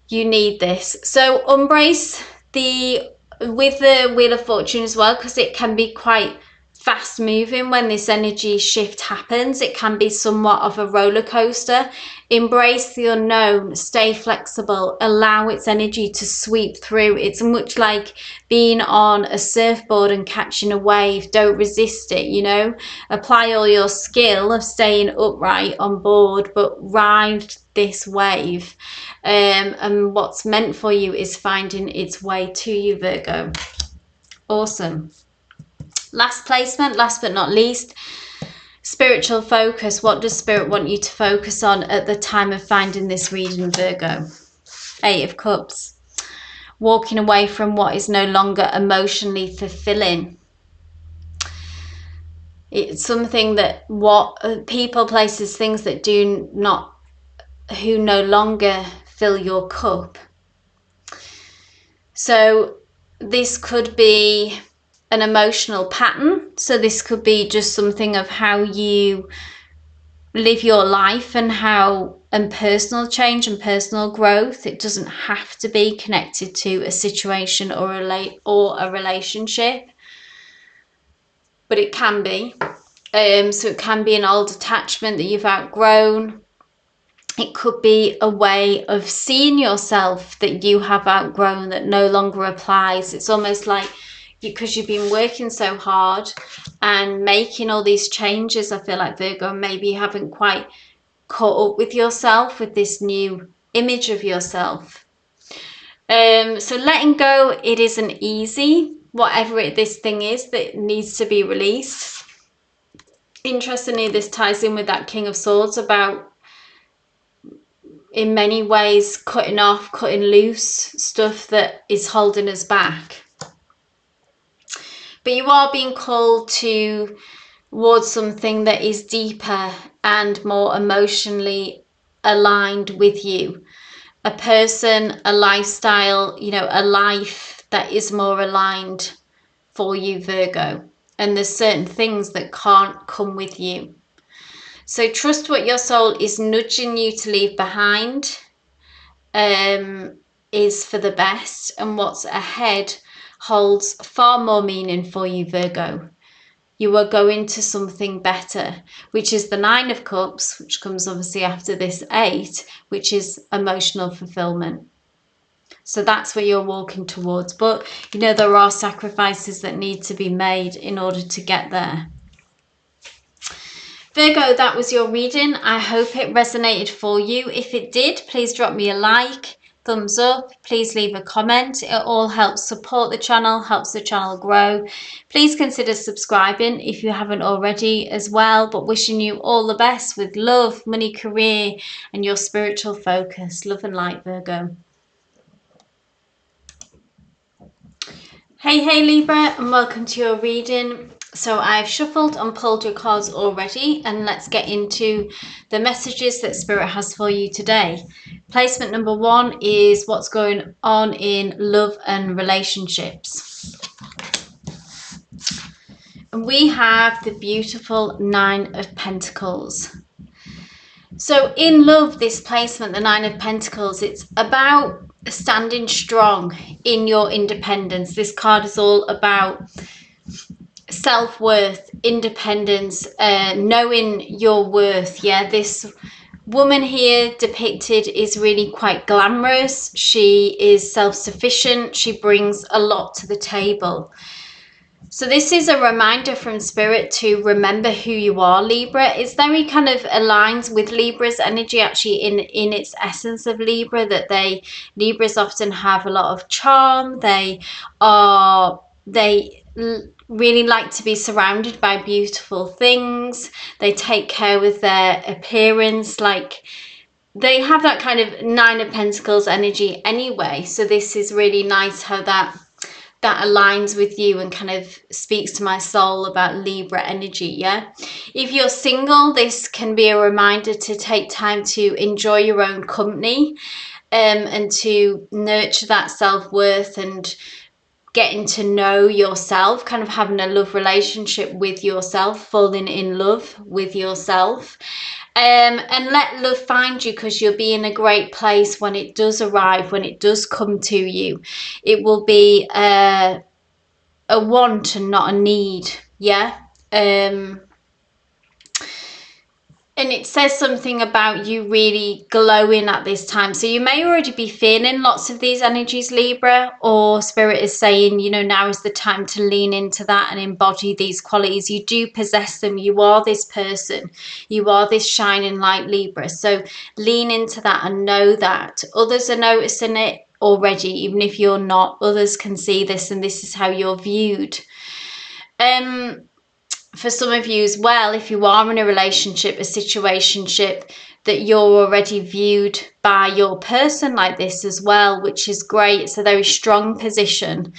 You need this. So embrace with the Wheel of Fortune as well, because it can be quite fast moving when this energy shift happens. It can be somewhat of a roller coaster. Embrace the unknown, stay flexible, allow its energy to sweep through. It's much like being on a surfboard and catching a wave. Don't resist it, you know. Apply all your skill of staying upright on board, but ride this wave. And what's meant for you is finding its way to you, Virgo. Awesome. Last placement, last but not least, spiritual focus. What does Spirit want you to focus on at the time of finding this reading, Virgo? 8 of Cups. Walking away from what is no longer emotionally fulfilling. It's something that people, places, things that who no longer fill your cup. So this could be an emotional pattern. So this could be just something of how you live your life and how and personal change and personal growth. It doesn't have to be connected to a situation or a relationship, but it can be. So it can be an old attachment that you've outgrown. It could be a way of seeing yourself that you have outgrown, that no longer applies. It's almost like because you've been working so hard and making all these changes, I feel like, Virgo, maybe you haven't quite caught up with yourself, with this new image of yourself. So letting go, it isn't easy, whatever this thing is that needs to be released. Interestingly, this ties in with that King of Swords about, in many ways, cutting off, cutting loose stuff that is holding us back. But you are being called towards something that is deeper and more emotionally aligned with you. A person, a lifestyle, a life that is more aligned for you, Virgo. And there's certain things that can't come with you. So trust what your soul is nudging you to leave behind is for the best. And what's ahead holds far more meaning for you, Virgo. You are going to something better, which is the Nine of Cups, which comes obviously after this 8, which is emotional fulfillment. So that's where you're walking towards. But, there are sacrifices that need to be made in order to get there. Virgo, that was your reading. I hope it resonated for you. If it did, please drop me a like, thumbs up. Please leave a comment. It all helps support the channel, helps the channel grow. Please consider subscribing if you haven't already as well. But wishing you all the best with love, money, career, and your spiritual focus. Love and light, Virgo. Hey Libra, and welcome to your reading. So I've shuffled and pulled your cards already, and let's get into the messages that Spirit has for you today. Placement number 1 is what's going on in love and relationships. And we have the beautiful 9 of Pentacles. So in love, this placement, the 9 of Pentacles, it's about standing strong in your independence. This card is all about self-worth, independence, knowing your worth. This woman here depicted is really quite glamorous. She is self-sufficient. She brings a lot to the table. So this is a reminder from Spirit to remember who you are, Libra. It's very kind of aligns with Libra's energy, actually, in its essence of Libra, that Libras often have a lot of charm. They really like to be surrounded by beautiful things. They take care with their appearance. Like, they have that kind of 9 of Pentacles energy anyway. So this is really nice how that aligns with you and kind of speaks to my soul about Libra energy. If you're single, this can be a reminder to take time to enjoy your own company, and to nurture that self-worth and getting to know yourself, kind of having a love relationship with yourself, falling in love with yourself. And let love find you, because you'll be in a great place when it does arrive, when it does come to you. It will be a want and not a need. And it says something about you really glowing at this time. So you may already be feeling lots of these energies, Libra, or Spirit is saying, now is the time to lean into that and embody these qualities. You do possess them. You are this person. You are this shining light, Libra. So lean into that and know that. Others are noticing it already, even if you're not. Others can see this, and this is how you're viewed. For some of you as well, if you are in a relationship, a situationship, that you're already viewed by your person like this as well, which is great. It's a very strong position.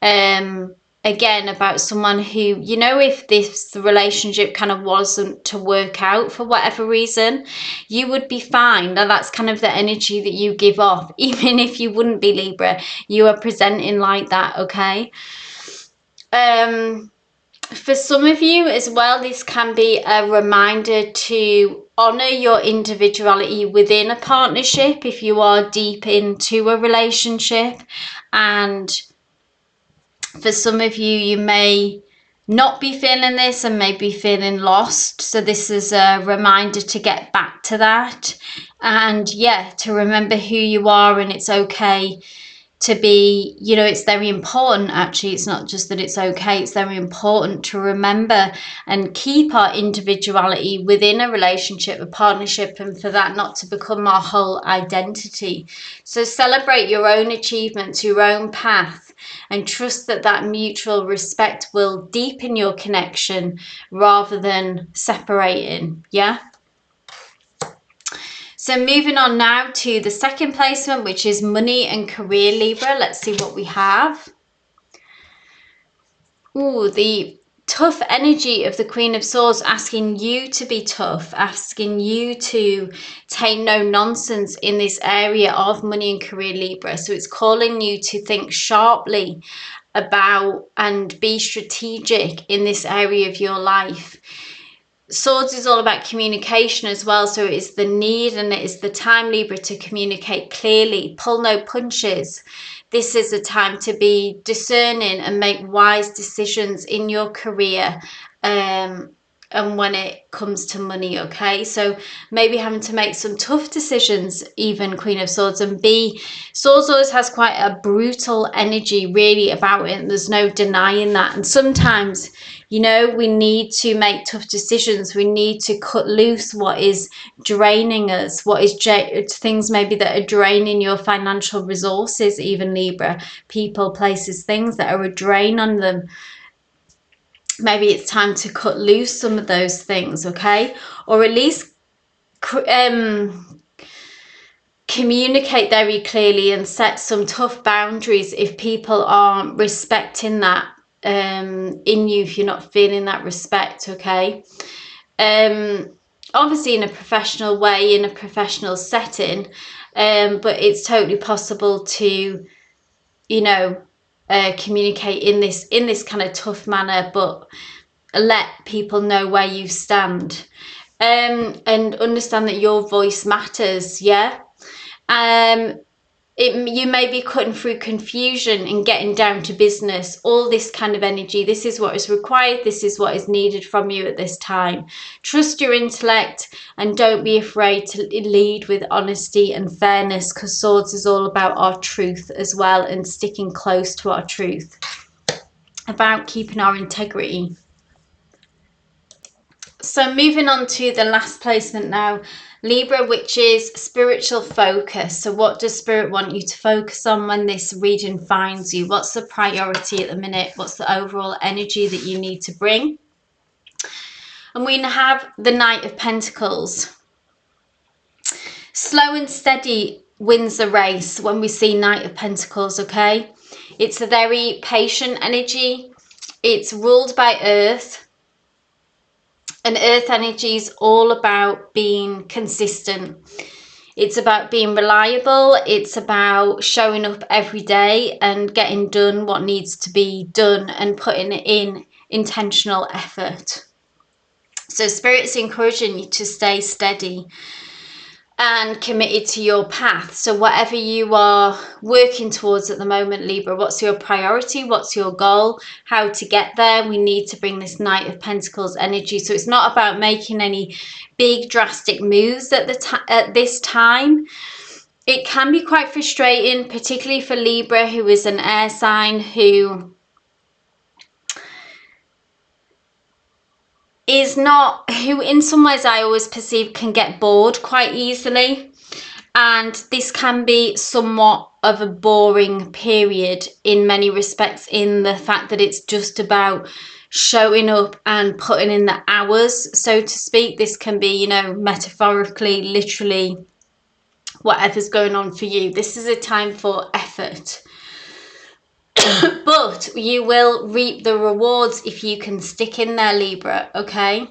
Again, about someone who, if this relationship kind of wasn't to work out for whatever reason, you would be fine. And that's kind of the energy that you give off. Even if you wouldn't be Libra, you are presenting like that, okay? For some of you as well, this can be a reminder to honor your individuality within a partnership if you are deep into a relationship. And for some of you, you may not be feeling this and may be feeling lost. So this is a reminder to get back to that. And yeah, to remember who you are, and it's okay to be, you know, it's very important actually. It's not just that it's okay, it's very important to remember and keep our individuality within a relationship, a partnership, and for that not to become our whole identity. So celebrate your own achievements, your own path, and trust that that mutual respect will deepen your connection rather than separating. Yeah. So moving on now to the second placement, which is money and career, Libra. Let's see what we have. Ooh, the tough energy of the Queen of Swords, asking you to be tough, asking you to take no nonsense in this area of money and career, Libra. So it's calling you to think sharply about and be strategic in this area of your life. Swords is all about communication as well, so it is the need and it is the time, Libra, to communicate clearly, pull no punches. This is a time to be discerning and make wise decisions in your career, and when it comes to money, okay? So maybe having to make some tough decisions, even Queen of Swords. And Swords always has quite a brutal energy really about it, and there's no denying that. And sometimes, you know, we need to make tough decisions. We need to cut loose what is draining us, what is things maybe that are draining your financial resources, even, Libra. People, places, things that are a drain on them. Maybe it's time to cut loose some of those things, okay? Or at least communicate very clearly and set some tough boundaries if people aren't respecting that in you, if you're not feeling that respect, okay? Obviously in a professional way, in a professional setting, but it's totally possible to, you know, communicate in this kind of tough manner, but let people know where you stand, and understand that your voice matters. Yeah. You may be cutting through confusion and getting down to business, all this kind of energy. This is what is required. This is what is needed from you at this time. Trust your intellect and don't be afraid to lead with honesty and fairness, because Swords is all about our truth as well, and sticking close to our truth, about keeping our integrity. So moving on to the last placement now, Libra, which is spiritual focus. So what does Spirit want you to focus on when this reading finds you? What's the priority at the minute? What's the overall energy that you need to bring? And we have the Knight of Pentacles. Slow and steady wins the race when we see Knight of Pentacles, okay? It's a very patient energy. It's ruled by Earth. And Earth energy is all about being consistent. It's about being reliable. It's about showing up every day and getting done what needs to be done and putting in intentional effort. So Spirit's encouraging you to stay steady and committed to your path. So whatever you are working towards at the moment, Libra, what's your priority? What's your goal? How to get there? We need to bring this Knight of Pentacles energy. So it's not about making any big drastic moves at this time. It can be quite frustrating, particularly for Libra, who is an air sign, who in some ways I always perceive can get bored quite easily, and this can be somewhat of a boring period in many respects, in the fact that it's just about showing up and putting in the hours, so to speak. This can be, you know, metaphorically, literally, whatever's going on for you. This is a time for effort. But you will reap the rewards if you can stick in there, Libra, okay?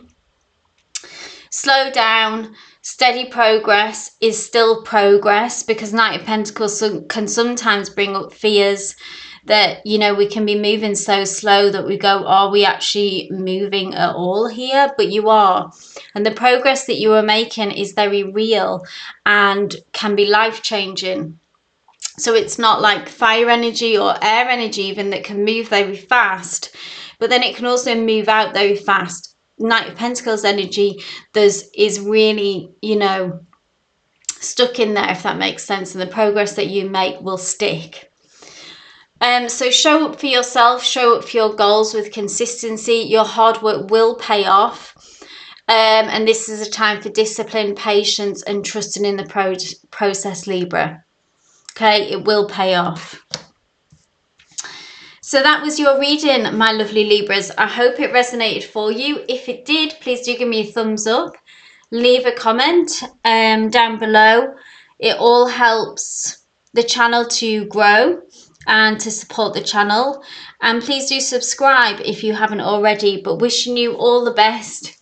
Slow down. Steady progress is still progress, because Knight of Pentacles can sometimes bring up fears that, you know, we can be moving so slow that we go, are we actually moving at all here? But you are. And the progress that you are making is very real and can be life-changing. So it's not like fire energy or air energy even that can move very fast, but then it can also move out very fast. Knight of Pentacles energy is really, you know, stuck in there, if that makes sense, and the progress that you make will stick. So show up for yourself, show up for your goals with consistency. Your hard work will pay off. And this is a time for discipline, patience, and trusting in the process, Libra. Okay, it will pay off. So that was your reading, my lovely Libras. I hope it resonated for you. If it did, please do give me a thumbs up. Leave a comment down below. It all helps the channel to grow and to support the channel. And please do subscribe if you haven't already. But wishing you all the best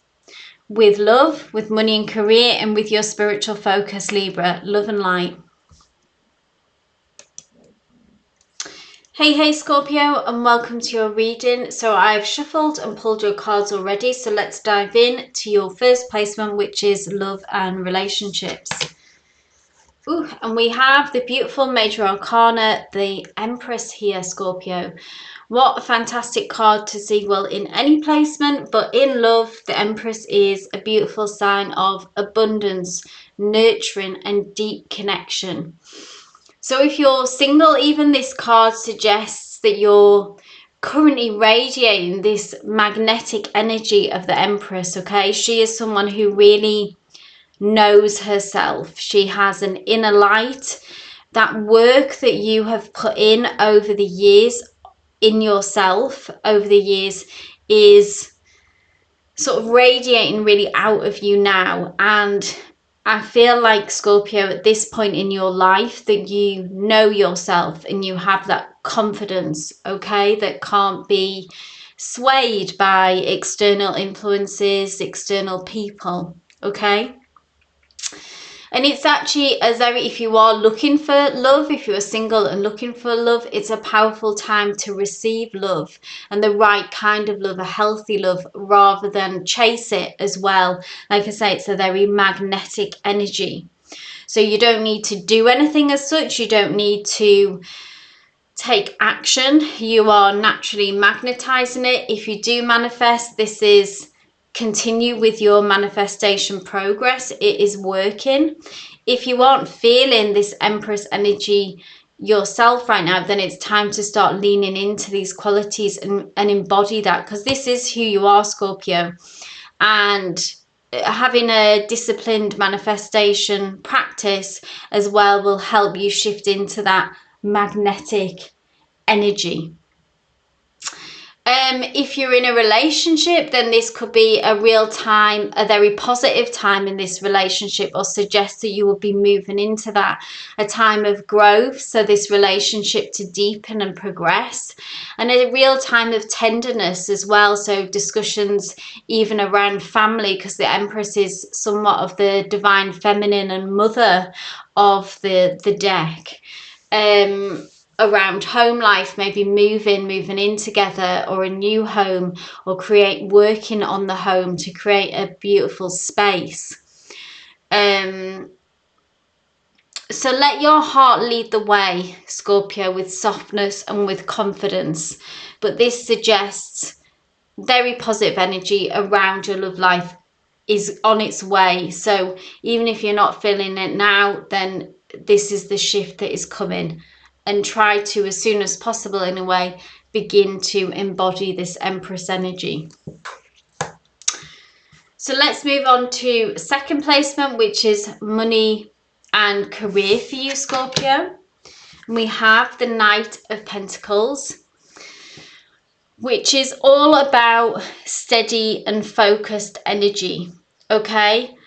with love, with money and career, and with your spiritual focus, Libra. Love and light. Hey Scorpio, and welcome to your reading. So I've shuffled and pulled your cards already, so let's dive in to your first placement, which is love and relationships. Ooh, and we have the beautiful Major Arcana, the Empress here, Scorpio. What a fantastic card to see, well, in any placement, but in love, the Empress is a beautiful sign of abundance, nurturing, and deep connection. So if you're single, even this card suggests that you're currently radiating this magnetic energy of the Empress, okay? She is someone who really knows herself. She has an inner light. That work that you have put in over the years in yourself, over the years, is sort of radiating really out of you now. And I feel like, Scorpio, at this point in your life that you know yourself and you have that confidence, okay, that can't be swayed by external influences, external people, okay? And it's actually if you are looking for love, if you are single and looking for love, it's a powerful time to receive love, and the right kind of love, a healthy love, rather than chase it as well. Like I say, it's a very magnetic energy. So you don't need to do anything as such. You don't need to take action. You are naturally magnetizing it. If you do manifest, this is continue with your manifestation progress. It is working. If you aren't feeling this Empress energy yourself right now, then it's time to start leaning into these qualities and embody that, because this is who you are, Scorpio. And having a disciplined manifestation practice as well will help you shift into that magnetic energy. If you're in a relationship, then this could be a real time, a very positive time in this relationship, or suggest that you will be moving into that, a time of growth, so this relationship to deepen and progress, and a real time of tenderness as well, so discussions even around family, because the Empress is somewhat of the divine feminine and mother of the deck. Around home life, maybe moving in together, or a new home, or working on the home to create a beautiful space. So let your heart lead the way, Scorpio, with softness and with confidence. But this suggests very positive energy around your love life is on its way. So even if you're not feeling it now, then this is the shift that is coming. And try to, as soon as possible in a way, begin to embody this Empress energy. So let's move on to second placement, which is money and career for you, Scorpio. And we have the Knight of Pentacles, which is all about steady and focused energy, okay?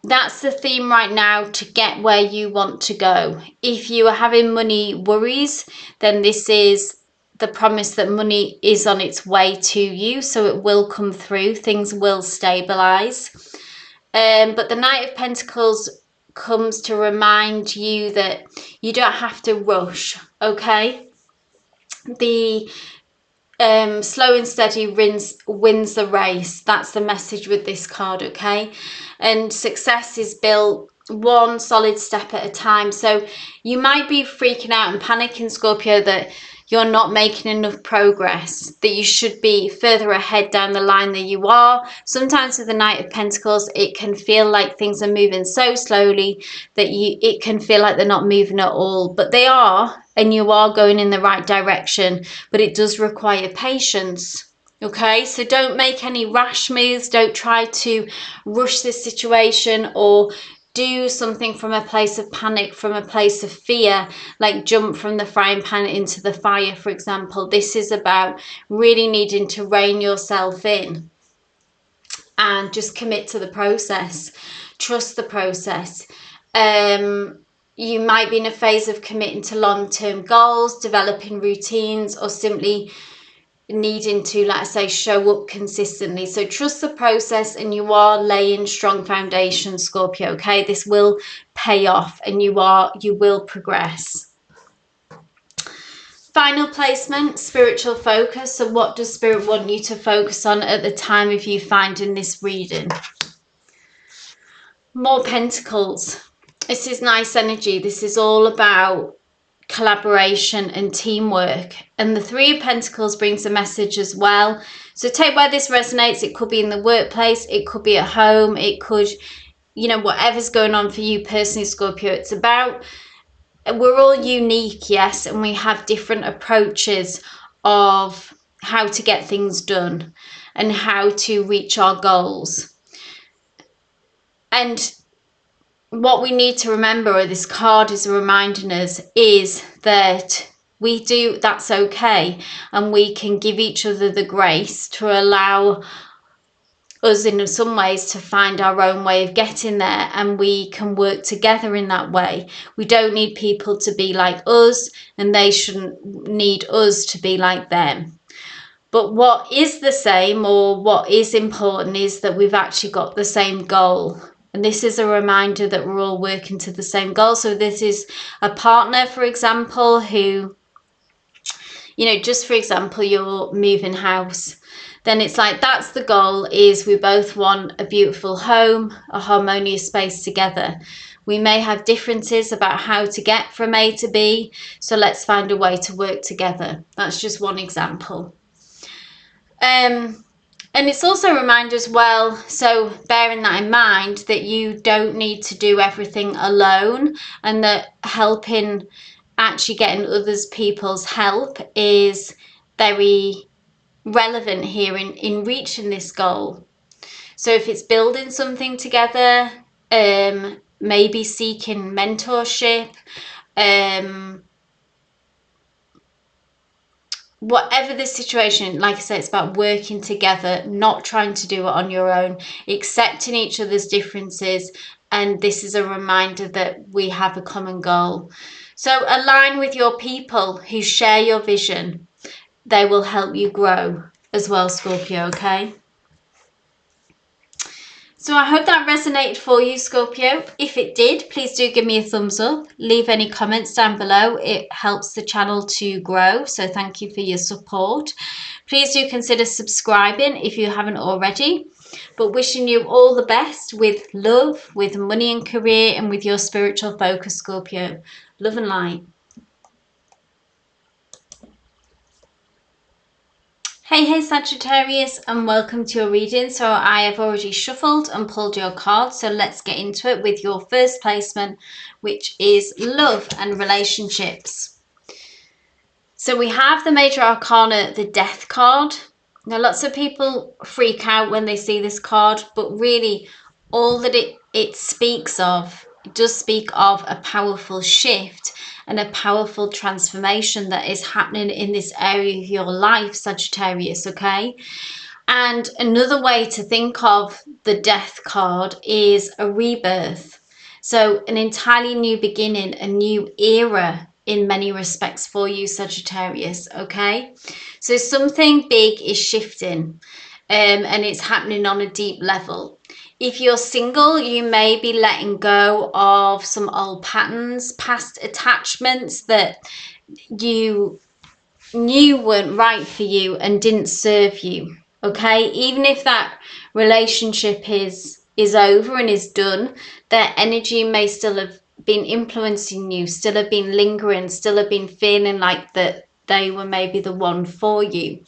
That's the theme right now to get where you want to go. If you are having money worries, then this is the promise that money is on its way to you, so it will come through, things will stabilize. But the Knight of Pentacles comes to remind you that you don't have to rush, okay? The slow and steady wins the race. That's the message with this card, okay? And success is built one solid step at a time. So you might be freaking out and panicking, Scorpio, that you're not making enough progress, that you should be further ahead down the line than you are. Sometimes with the Knight of Pentacles, it can feel like things are moving so slowly that it can feel like they're not moving at all, but they are, and you are going in the right direction, but it does require patience. Okay, so don't make any rash moves. Don't try to rush this situation or do something from a place of panic, from a place of fear, like jump from the frying pan into the fire, for example. This is about really needing to rein yourself in and just commit to the process. Trust the process. You might be in a phase of committing to long-term goals, developing routines, or simply needing to, like I say, show up consistently. So trust the process, and you are laying strong foundation, Scorpio, okay? This will pay off, and you will progress. Final placement, spiritual focus. So what does Spirit want you to focus on at the time of you finding this reading? More Pentacles. This is nice energy. This is all about collaboration and teamwork, and the Three of Pentacles brings a message as well. So take where this resonates. It could be in the workplace, it could be at home, it could, you know, whatever's going on for you personally, Scorpio. It's about, we're all unique, yes, and we have different approaches of how to get things done and how to reach our goals. And what we need to remember, or this card is reminding us, is that that's okay, and we can give each other the grace to allow us in some ways to find our own way of getting there, and we can work together in that way. We don't need people to be like us, and they shouldn't need us to be like them. But what is the same, or what is important, is that we've actually got the same goal. And this is a reminder that we're all working to the same goal. So this is a partner, for example, who, you know, just for example, you're moving house. Then it's like, that's the goal, is we both want a beautiful home, a harmonious space together. We may have differences about how to get from A to B. So let's find a way to work together. That's just one example. And it's also a reminder as well, so bearing that in mind, that you don't need to do everything alone, and that actually getting others people's help is very relevant here in reaching this goal. So if it's building something together, maybe seeking mentorship, whatever the situation, like I said, it's about working together, not trying to do it on your own, accepting each other's differences. And this is a reminder that we have a common goal. So align with your people who share your vision. They will help you grow as well, Scorpio, okay? So I hope that resonated for you, Scorpio. If it did, please do give me a thumbs up. Leave any comments down below. It helps the channel to grow. So thank you for your support. Please do consider subscribing if you haven't already. But wishing you all the best with love, with money and career, and with your spiritual focus, Scorpio. Love and light. Hey Sagittarius, and welcome to your reading. So I have already shuffled and pulled your cards, so let's get into it with your first placement, which is love and relationships. So we have the major arcana, the Death card. Now lots of people freak out when they see this card, but really all that it speaks of, it does speak of a powerful shift and a powerful transformation that is happening in this area of your life, Sagittarius, okay? And another way to think of the Death card is a rebirth. So an entirely new beginning, a new era in many respects for you, Sagittarius, okay? So something big is shifting, and it's happening on a deep level. If you're single, you may be letting go of some old patterns, past attachments that you knew weren't right for you and didn't serve you. Okay, even if that relationship is over and is done, their energy may still have been influencing you, still have been lingering, still have been feeling like that they were maybe the one for you.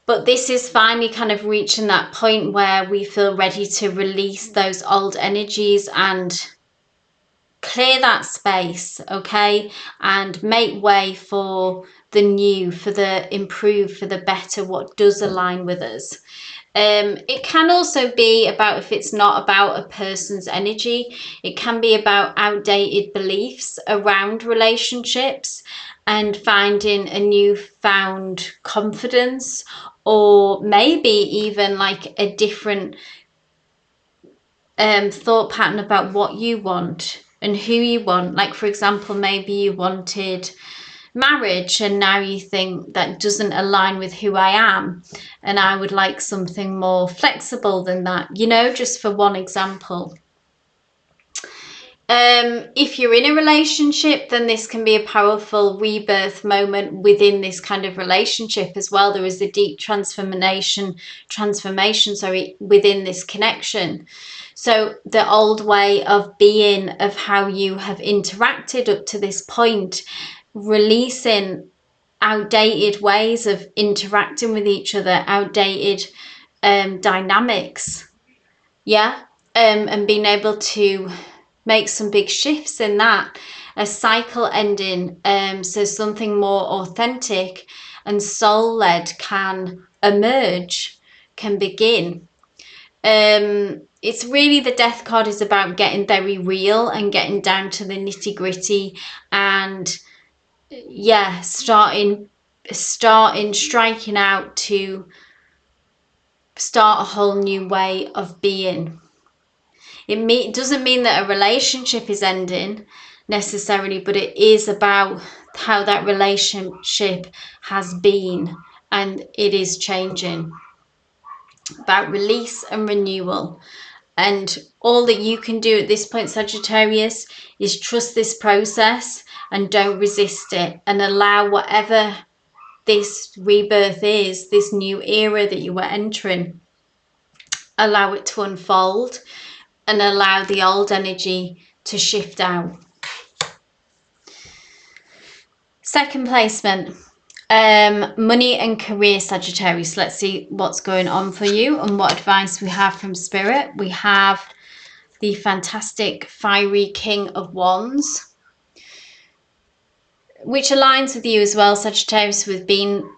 But this is finally kind of reaching that point where we feel ready to release those old energies and clear that space, okay, and make way for the new, for the improved, for the better, what does align with us. It can also be about, if it's not about a person's energy, it can be about outdated beliefs around relationships and finding a newfound confidence, or maybe even like a different thought pattern about what you want and who you want. Like, for example, maybe you wanted marriage and now you think that doesn't align with who I am and I would like something more flexible than that, you know, just for one example. If you're in a relationship, then this can be a powerful rebirth moment within this kind of relationship as well. There is a deep transformation, within this connection. So the old way of being, of how you have interacted up to this point, releasing outdated ways of interacting with each other, outdated dynamics, yeah, and being able to make some big shifts in that, a cycle ending, so something more authentic and soul-led can emerge, can begin. It's really, the death card is about getting very real and getting down to the nitty-gritty, and yeah, striking out to start a whole new way of being. It doesn't mean that a relationship is ending necessarily, but it is about how that relationship has been and it is changing. About release and renewal. And all that you can do at this point, Sagittarius, is trust this process and don't resist it, and allow whatever this rebirth is, this new era that you are entering, allow it to unfold and allow the old energy to shift out. Second placement, money and career, Sagittarius. Let's see what's going on for you and what advice we have from Spirit. We have the fantastic fiery King of Wands, which aligns with you as well, Sagittarius, with being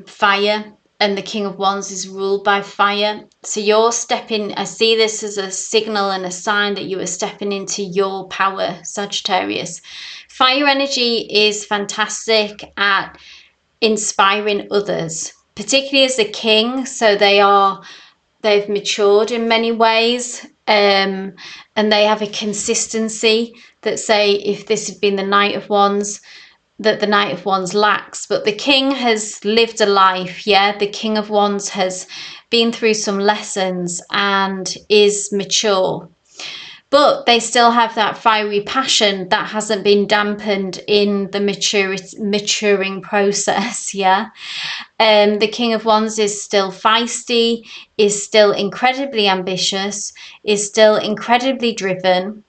fire, and the King of Wands is ruled by fire. So you're stepping, I see this as a signal and a sign that you are stepping into your power, Sagittarius. Fire energy is fantastic at inspiring others, particularly as a king. So they've matured in many ways, and they have a consistency that, say, if this had been the Knight of Wands, that the Knight of Wands lacks. But the King has lived a life, yeah? The King of Wands has been through some lessons and is mature. But they still have that fiery passion that hasn't been dampened in the maturing process, yeah? The King of Wands is still feisty, is still incredibly ambitious, is still incredibly driven.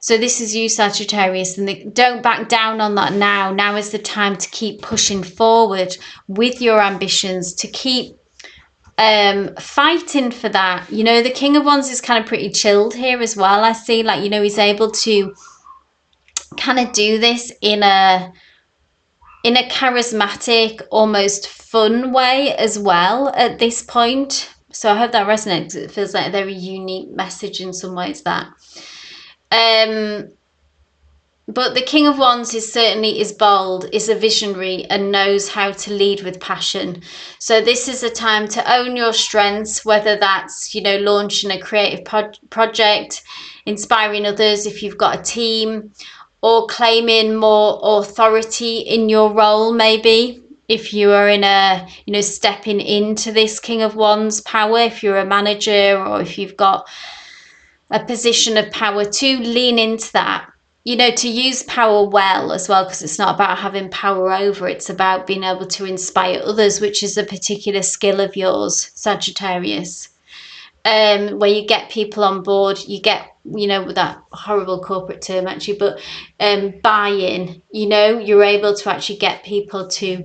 So this is you, Sagittarius, and don't back down on that now. Now is the time to keep pushing forward with your ambitions, to keep fighting for that. You know, the King of Wands is kind of pretty chilled here as well. I see, like, you know, he's able to kind of do this in a charismatic, almost fun way as well at this point. So I hope that resonates, because it feels like a very unique message in some ways, that. But the King of Wands is bold, is a visionary, and knows how to lead with passion. So this is a time to own your strengths, whether that's, you know, launching a creative project, inspiring others if you've got a team, or claiming more authority in your role, maybe. If you are in a, you know, stepping into this King of Wands power, if you're a manager or if you've got a position of power, to lean into that you know, to use power well as well, because it's not about having power over, it's about being able to inspire others, which is a particular skill of yours, Sagittarius. Where you get people on board, you get, you know, with that horrible corporate term actually, but buy-in, you know, you're able to actually get people to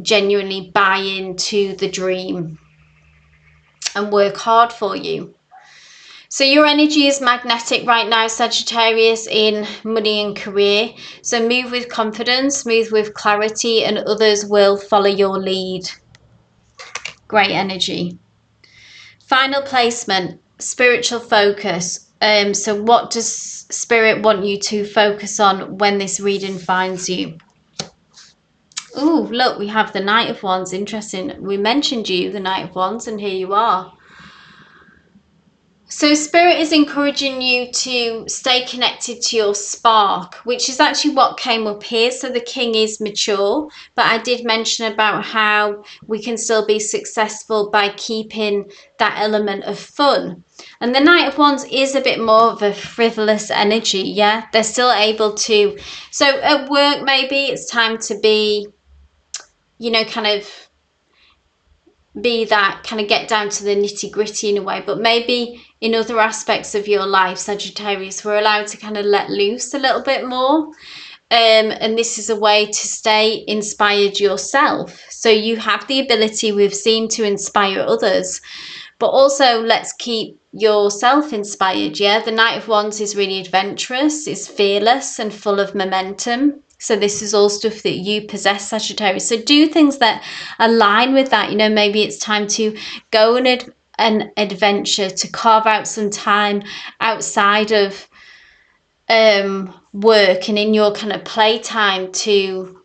genuinely buy into the dream and work hard for you. So your energy is magnetic right now, Sagittarius, in money and career. So move with confidence, move with clarity, and others will follow your lead. Great energy. Final placement, spiritual focus. So what does Spirit want you to focus on when this reading finds you? Oh, look, we have the Knight of Wands. Interesting. We mentioned you, the Knight of Wands, and here you are. So Spirit is encouraging you to stay connected to your spark, which is actually what came up here. So the King is mature, but I did mention about how we can still be successful by keeping that element of fun. And the Knight of Wands is a bit more of a frivolous energy, yeah? They're still able to... So at work, maybe it's time to be, you know, kind of be that, kind of get down to the nitty-gritty in a way, but maybe in other aspects of your life, Sagittarius, we're allowed to kind of let loose a little bit more, and this is a way to stay inspired yourself. So you have the ability, we've seen, to inspire others, but also let's keep yourself inspired. Yeah, the Knight of Wands is really adventurous, is fearless and full of momentum. So this is all stuff that you possess, Sagittarius. So do things that align with that. You know, maybe it's time to go on an adventure, to carve out some time outside of work and in your kind of playtime to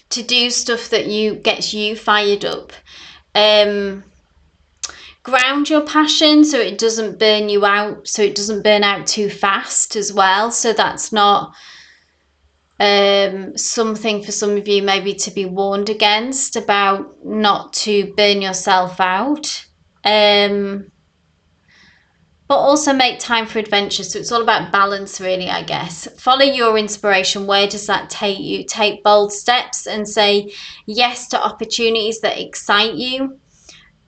do stuff that gets you fired up. Ground your passion so it doesn't burn you out, so it doesn't burn out too fast as well. So that's not something for some of you maybe to be warned against, about not to burn yourself out, but also make time for adventure. So it's all about balance, really, I guess. Follow your inspiration. Where does that take you? Take bold steps and say yes to opportunities that excite you.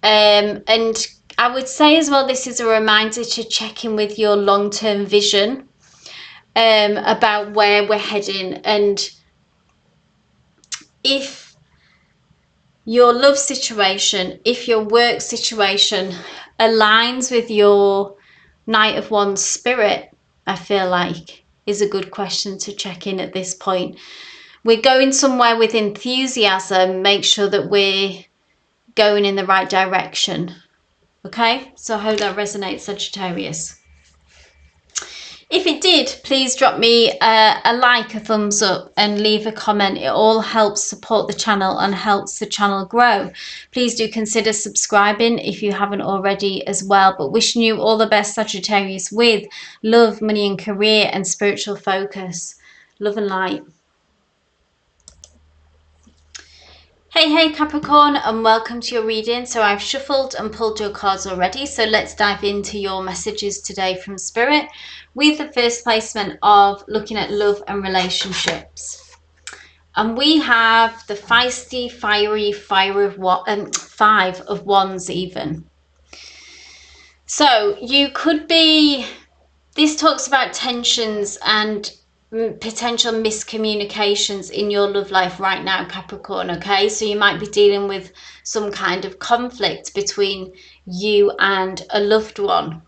And I would say as well, this is a reminder to check in with your long-term vision about where we're heading, and if your love situation, if your work situation aligns with your Knight of Wands spirit, I feel like is a good question to check in at this point. We're going somewhere with enthusiasm. Make sure that we're going in the right direction. Okay, so I hope that resonates, Sagittarius. If it did, please drop me a like, a thumbs up, and leave a comment. It all helps support the channel and helps the channel grow. Please do consider subscribing if you haven't already as well. But wishing you all the best, Sagittarius, with love, money and career and spiritual focus. Love and light. Hey Capricorn, and welcome to your reading. So I've shuffled and pulled your cards already, so let's dive into your messages today from Spirit, with the first placement of looking at love and relationships. And we have the feisty, fiery Five of Wands even. So you could be, this talks about tensions and potential miscommunications in your love life right now, Capricorn. Okay, so you might be dealing with some kind of conflict between you and a loved one.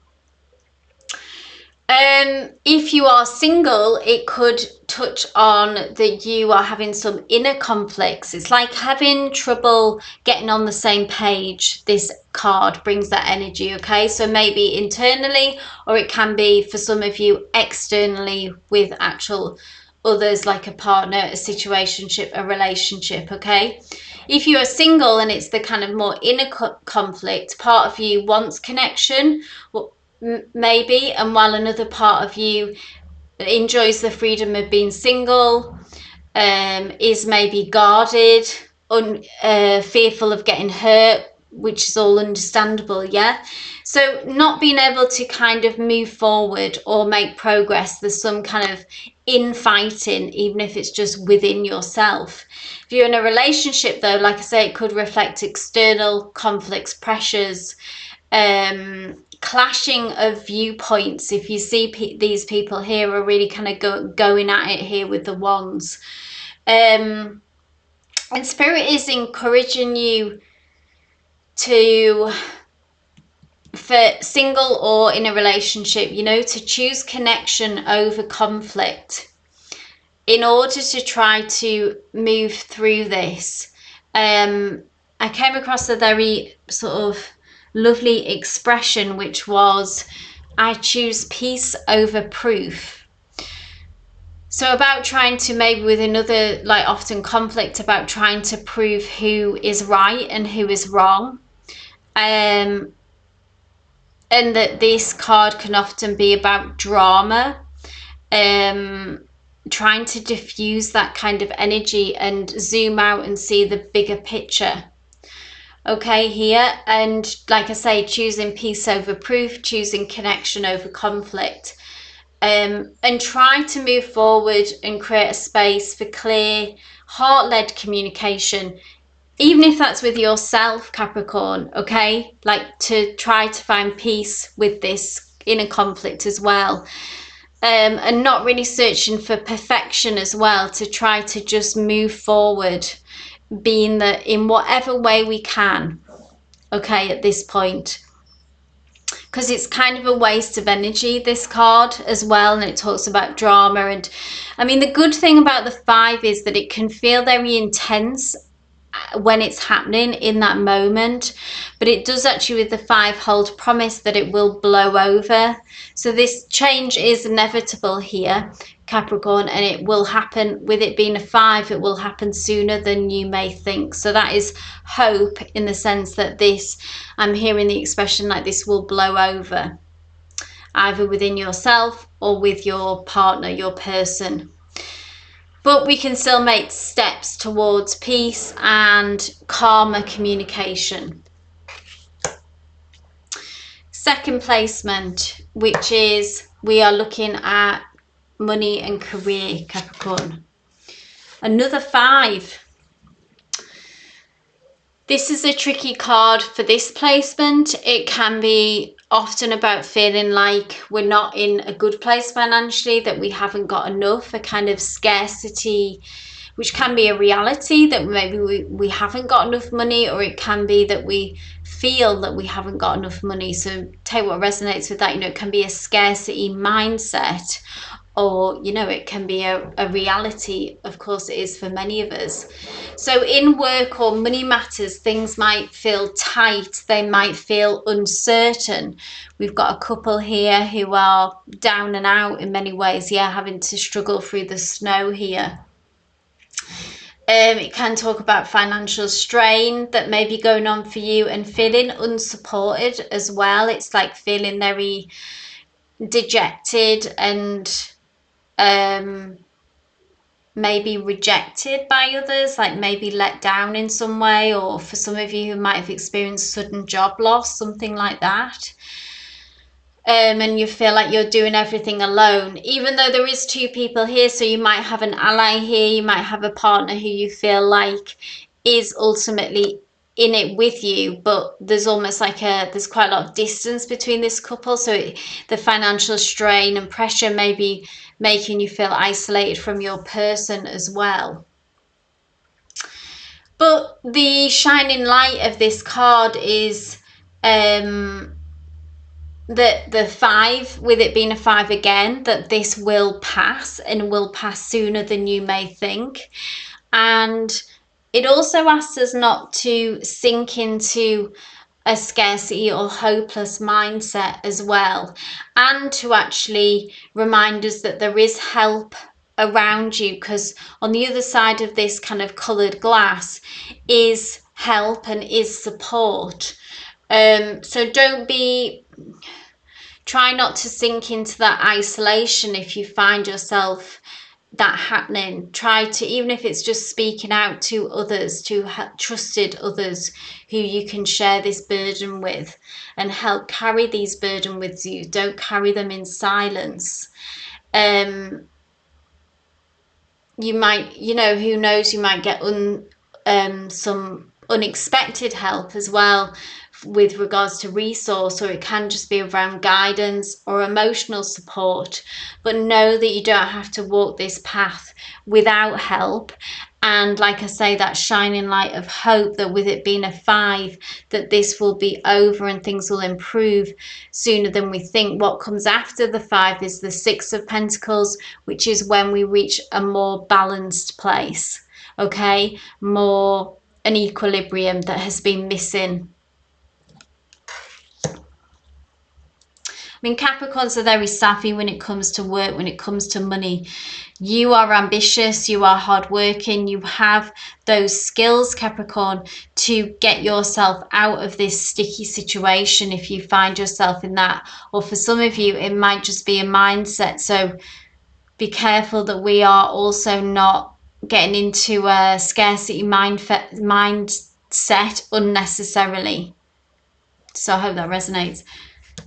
If you are single, it could touch on that you are having some inner conflicts. It's like having trouble getting on the same page. This card brings that energy. Okay, so maybe internally, or it can be for some of you externally with actual others, like a partner, a situationship, a relationship. Okay, if you are single and it's the kind of more inner conflict, part of you wants connection, well, maybe, and while another part of you enjoys the freedom of being single, is maybe guarded, fearful of getting hurt, which is all understandable, yeah? So not being able to kind of move forward or make progress, there's some kind of infighting, even if it's just within yourself. If you're in a relationship though, like I say, it could reflect external conflicts, pressures, clashing of viewpoints. If you see these people here are really kind of going at it here with the wands. And Spirit is encouraging you to, for single or in a relationship, you know, to choose connection over conflict in order to try to move through this. I came across a very sort of lovely expression, which was, I choose peace over proof. So about trying to, maybe with another, like often conflict, about trying to prove who is right and who is wrong. And that this card can often be about drama, trying to diffuse that kind of energy and zoom out and see the bigger picture. Okay, here, and like I say, choosing peace over proof, choosing connection over conflict. And try to move forward and create a space for clear, heart-led communication, even if that's with yourself, Capricorn, okay? Like to try to find peace with this inner conflict as well. And not really searching for perfection as well, to try to just move forward, being that in whatever way we can, okay, at this point. Because it's kind of a waste of energy, this card as well, and it talks about drama. And I mean, the good thing about the 5 is that it can feel very intense when it's happening in that moment, but it does actually, with the 5, hold promise that it will blow over. So this change is inevitable here, Capricorn, and it will happen. With it being a 5, it will happen sooner than you may think. So that is hope, in the sense that this, I'm hearing the expression like this will blow over, either within yourself or with your partner, your person. But we can still make steps towards peace and calmer communication. Second placement, which is, we are looking at money and career, Capricorn. Another 5. This is a tricky card for this placement. It can be often about feeling like we're not in a good place financially, that we haven't got enough, a kind of scarcity, which can be a reality, that maybe we haven't got enough money, or it can be that we feel that we haven't got enough money. So take what resonates with that. You know, it can be a scarcity mindset, or, you know, it can be a reality. Of course it is for many of us. So in work or money matters, things might feel tight, they might feel uncertain. We've got a couple here who are down and out in many ways, yeah, having to struggle through the snow here. It can talk about financial strain that may be going on for you, and feeling unsupported as well. It's like feeling very dejected and maybe rejected by others, like maybe let down in some way, or for some of you who might have experienced sudden job loss, something like that. And you feel like you're doing everything alone, even though there is 2 people here. So you might have an ally here, you might have a partner who you feel like is ultimately in it with you, but there's almost like there's quite a lot of distance between this couple. So the financial strain and pressure may be making you feel isolated from your person as well. But the shining light of this card is that the 5, with it being a 5 again, that this will pass, and will pass sooner than you may think. And it also asks us not to sink into a scarcity or hopeless mindset as well, and to actually remind us that there is help around you, because on the other side of this kind of coloured glass is help and is support. So try not to sink into that isolation if you find yourself that happening. Try to, even if it's just speaking out to others, to trusted others who you can share this burden with, and help carry these burden with you. Don't carry them in silence. You might, you know, who knows, you might get some unexpected help as well with regards to resource, or it can just be around guidance or emotional support. But know that you don't have to walk this path without help. And like I say, that shining light of hope that with it being a 5, that this will be over and things will improve sooner than we think. What comes after the 5 is the 6 of Pentacles, which is when we reach a more balanced place, okay? More an equilibrium that has been missing. I mean, Capricorns are very savvy when it comes to work, when it comes to money. You are ambitious, you are hardworking, you have those skills, Capricorn, to get yourself out of this sticky situation if you find yourself in that. Or for some of you, it might just be a mindset. So be careful that we are also not getting into a scarcity mindset unnecessarily. So I hope that resonates.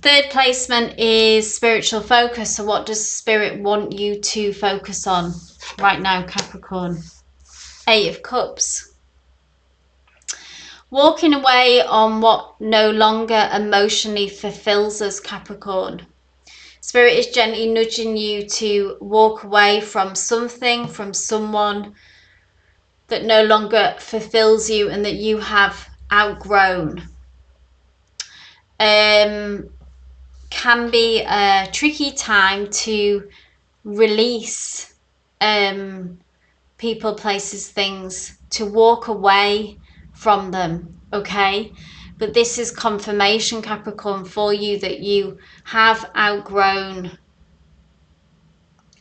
Third placement is spiritual focus. So what does Spirit want you to focus on right now, Capricorn? 8 of Cups. Walking away on what no longer emotionally fulfills us, Capricorn. Spirit is gently nudging you to walk away from something, from someone that no longer fulfills you and that you have outgrown. Can be a tricky time to release people, places, things, to walk away from them, okay? But this is confirmation, Capricorn, for you that you have outgrown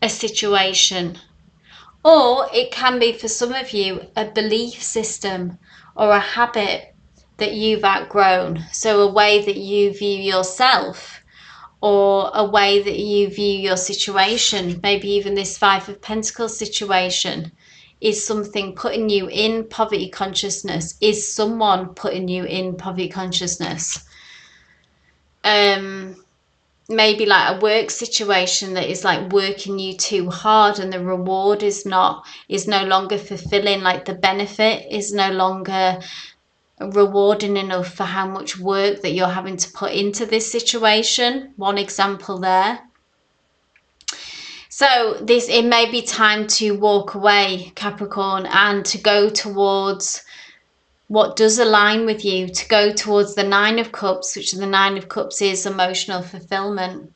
a situation. Or it can be for some of you a belief system or a habit that you've outgrown. So a way that you view yourself, or a way that you view your situation. Maybe even this 5 of Pentacles situation is something putting you in poverty consciousness, is someone putting you in poverty consciousness. Maybe like a work situation that is like working you too hard and the reward is no longer fulfilling, like the benefit is no longer rewarding enough for how much work that you're having to put into this situation. One example there. So it may be time to walk away, Capricorn, and to go towards what does align with you, to go towards the 9 of Cups, which the 9 of Cups is emotional fulfillment.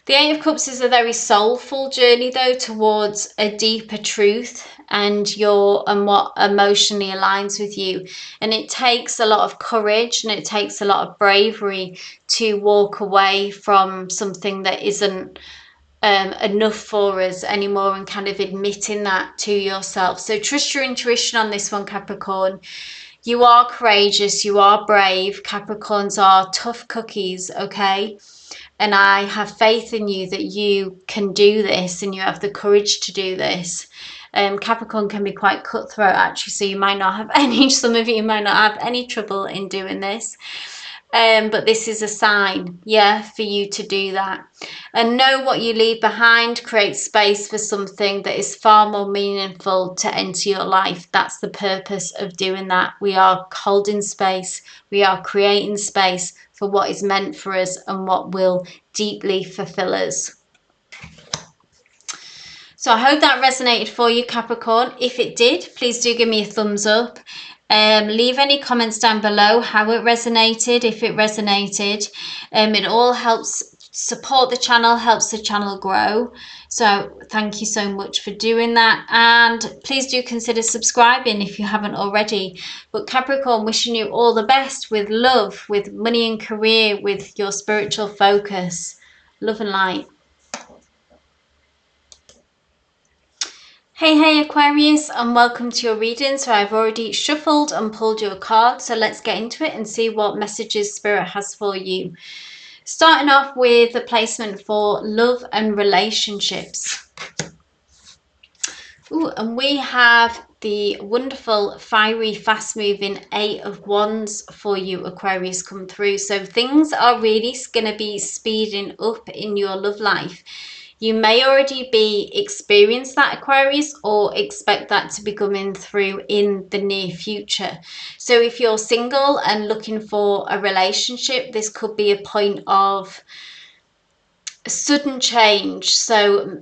The 8 of Cups is a very soulful journey, though, towards a deeper truth and what emotionally aligns with you. And it takes a lot of courage and it takes a lot of bravery to walk away from something that isn't enough for us anymore, and kind of admitting that to yourself. So trust your intuition on this one, Capricorn. You are courageous, you are brave. Capricorns are tough cookies, okay? And I have faith in you that you can do this and you have the courage to do this. Capricorn can be quite cutthroat, actually, so you might not have some of you might not have any trouble in doing this. But this is a sign, yeah, for you to do that. And know what you leave behind, create space for something that is far more meaningful to enter your life. That's the purpose of doing that. We are holding space, we are creating space for what is meant for us and what will deeply fulfill us. So I hope that resonated for you, Capricorn. If it did, please do give me a thumbs up. Leave any comments down below how it resonated, if it resonated. It all helps support the channel, helps the channel grow. So thank you so much for doing that. And please do consider subscribing if you haven't already. But Capricorn, wishing you all the best with love, with money and career, with your spiritual focus. Love and light. Hey Aquarius, and welcome to your reading. So I've already shuffled and pulled your card, so let's get into it and see what messages Spirit has for you. Starting off with the placement for love and relationships. Ooh, and we have the wonderful, fiery, fast-moving Eight of Wands for you, Aquarius, come through. So things are really going to be speeding up in your love life. You may already be experienced that, Aquarius, or expect that to be coming through in the near future. So if you're single and looking for a relationship, this could be a point of sudden change. So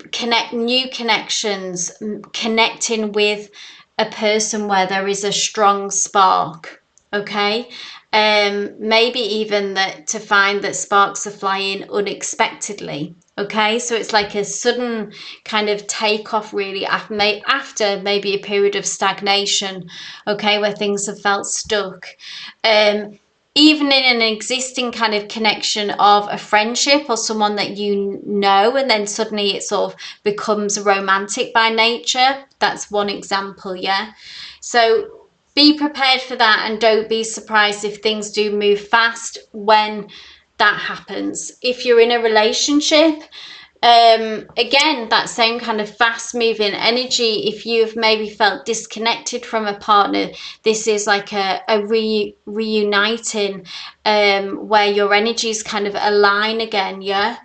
new connections, connecting with a person where there is a strong spark. Okay, maybe even that to find that sparks are flying unexpectedly. Okay, so it's like a sudden kind of takeoff, really, after maybe a period of stagnation. Okay, where things have felt stuck. Even in an existing kind of connection of a friendship or someone that you know, and then suddenly it sort of becomes romantic by nature. That's one example, yeah? So be prepared for that, and don't be surprised if things do move fast when that happens. If you're in a relationship, again, that same kind of fast moving energy. If you've maybe felt disconnected from a partner, this is like a reuniting, where your energies kind of align again, yeah?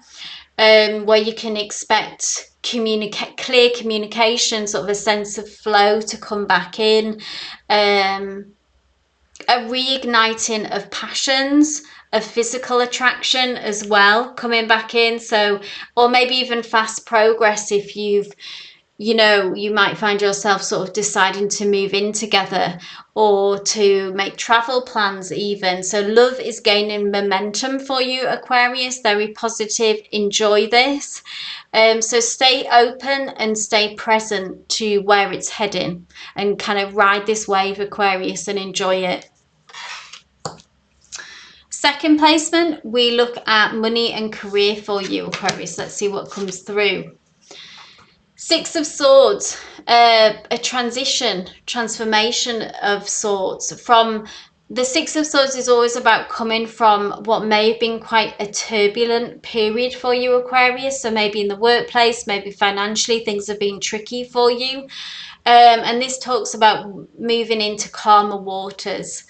Where you can expect clear communication, sort of a sense of flow to come back in, a reigniting of passions, of physical attraction as well coming back in. So, or maybe even fast progress if you've, you might find yourself sort of deciding to move in together or to make travel plans even. So love is gaining momentum for you, Aquarius. Very positive. Enjoy this. So stay open and stay present to where it's heading, and kind of ride this wave, Aquarius, and enjoy it. Second placement, we look at money and career for you, Aquarius. Let's see what comes through. Six of Swords, a transformation of sorts. From the Six of Swords is always about coming from what may have been quite a turbulent period for you, Aquarius. So maybe in the workplace, maybe financially, things have been tricky for you. And this talks about moving into calmer waters.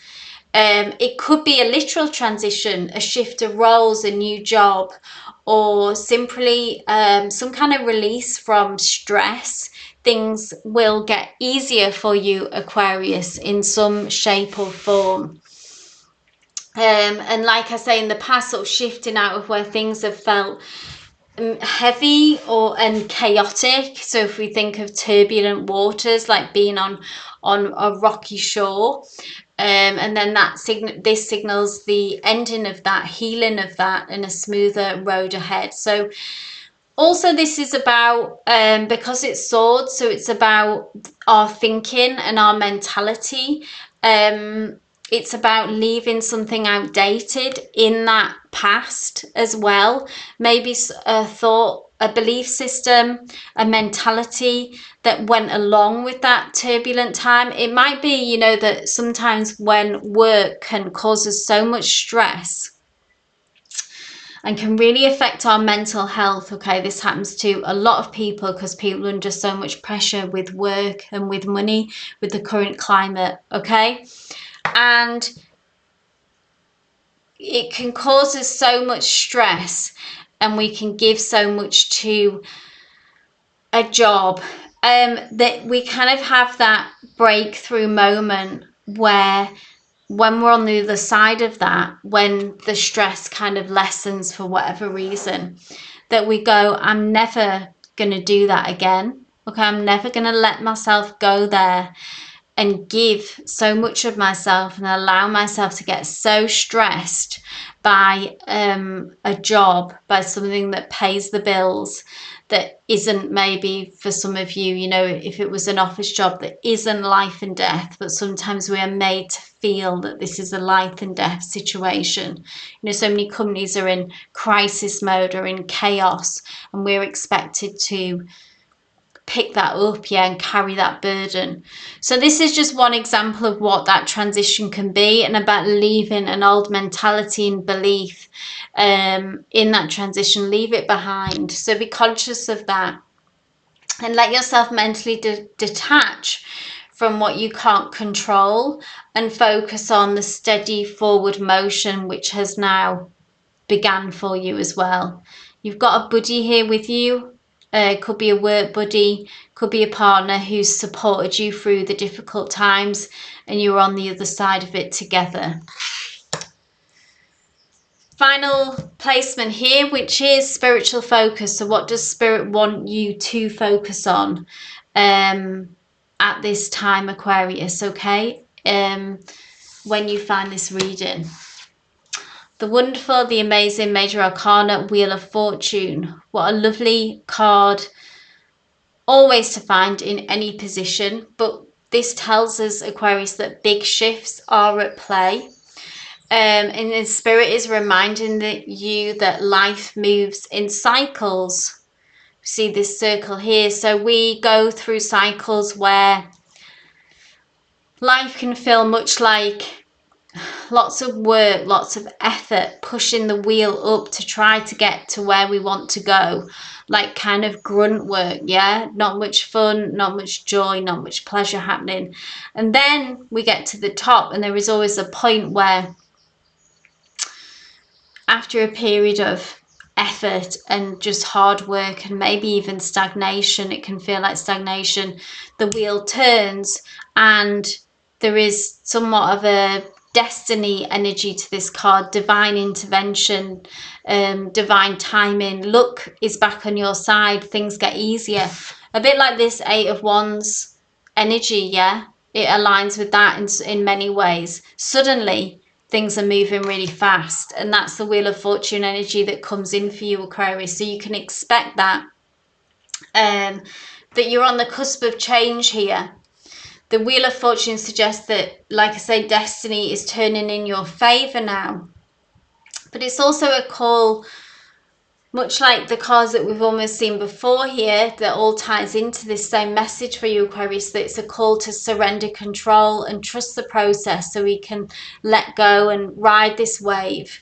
It could be a literal transition, a shift of roles, a new job, or simply some kind of release from stress. Things will get easier for you, Aquarius, in some shape or form. And like I say, in the past, sort of shifting out of where things have felt heavy and chaotic. So if we think of turbulent waters, like being on a rocky shore, and then this signals the ending of that, healing of that, and a smoother road ahead. So also this is about, because it's swords, so it's about our thinking and our mentality. It's about leaving something outdated in that past as well. Maybe a thought, a belief system, a mentality that went along with that turbulent time. It might be, that sometimes when work can cause us so much stress and can really affect our mental health. Okay, this happens to a lot of people because people are under so much pressure with work and with money, with the current climate. Okay. And it can cause us so much stress, and we can give so much to a job, that we kind of have that breakthrough moment where, when we're on the other side of that, when the stress kind of lessens for whatever reason, that we go, I'm never going to do that again. Okay, I'm never going to let myself go there and give so much of myself and allow myself to get so stressed by a job, by something that pays the bills, that isn't, maybe for some of you, if it was an office job that isn't life and death, but sometimes we are made to feel that this is a life and death situation. So many companies are in crisis mode or in chaos, and we're expected to pick that up, and carry that burden. So this is just one example of what that transition can be, and about leaving an old mentality and belief in that transition. Leave it behind. So be conscious of that. and let yourself mentally detach from what you can't control and focus on the steady forward motion which has now began for you as well. You've got a buddy here with you. Could be a work buddy, could be a partner who's supported you through the difficult times and you're on the other side of it together. Final placement here, which is spiritual focus. So what does Spirit want you to focus on at this time, Aquarius, okay? When you find this reading. The wonderful, the amazing Major Arcana, Wheel of Fortune. What a lovely card always to find in any position. But this tells us, Aquarius, that big shifts are at play. And the Spirit is reminding you that life moves in cycles. See this circle here. So we go through cycles where life can feel much like lots of work, lots of effort, pushing the wheel up to try to get to where we want to go. Like kind of grunt work, yeah? Not much fun, not much joy, not much pleasure happening. And then we get to the top and there is always a point where after a period of effort and just hard work and maybe even stagnation, it can feel like stagnation, the wheel turns and there is somewhat of a destiny energy to this card, divine intervention, divine timing. Luck is back on your side, things get easier. A bit like this Eight of Wands energy, yeah? It aligns with that in many ways. Suddenly, things are moving really fast, and that's the Wheel of Fortune energy that comes in for you, Aquarius. So you can expect that that you're on the cusp of change here. The Wheel of Fortune suggests that, like I say, destiny is turning in your favor now. But it's also a call, much like the cards that we've almost seen before here, that all ties into this same message for you, Aquarius, that it's a call to surrender control and trust the process so we can let go and ride this wave.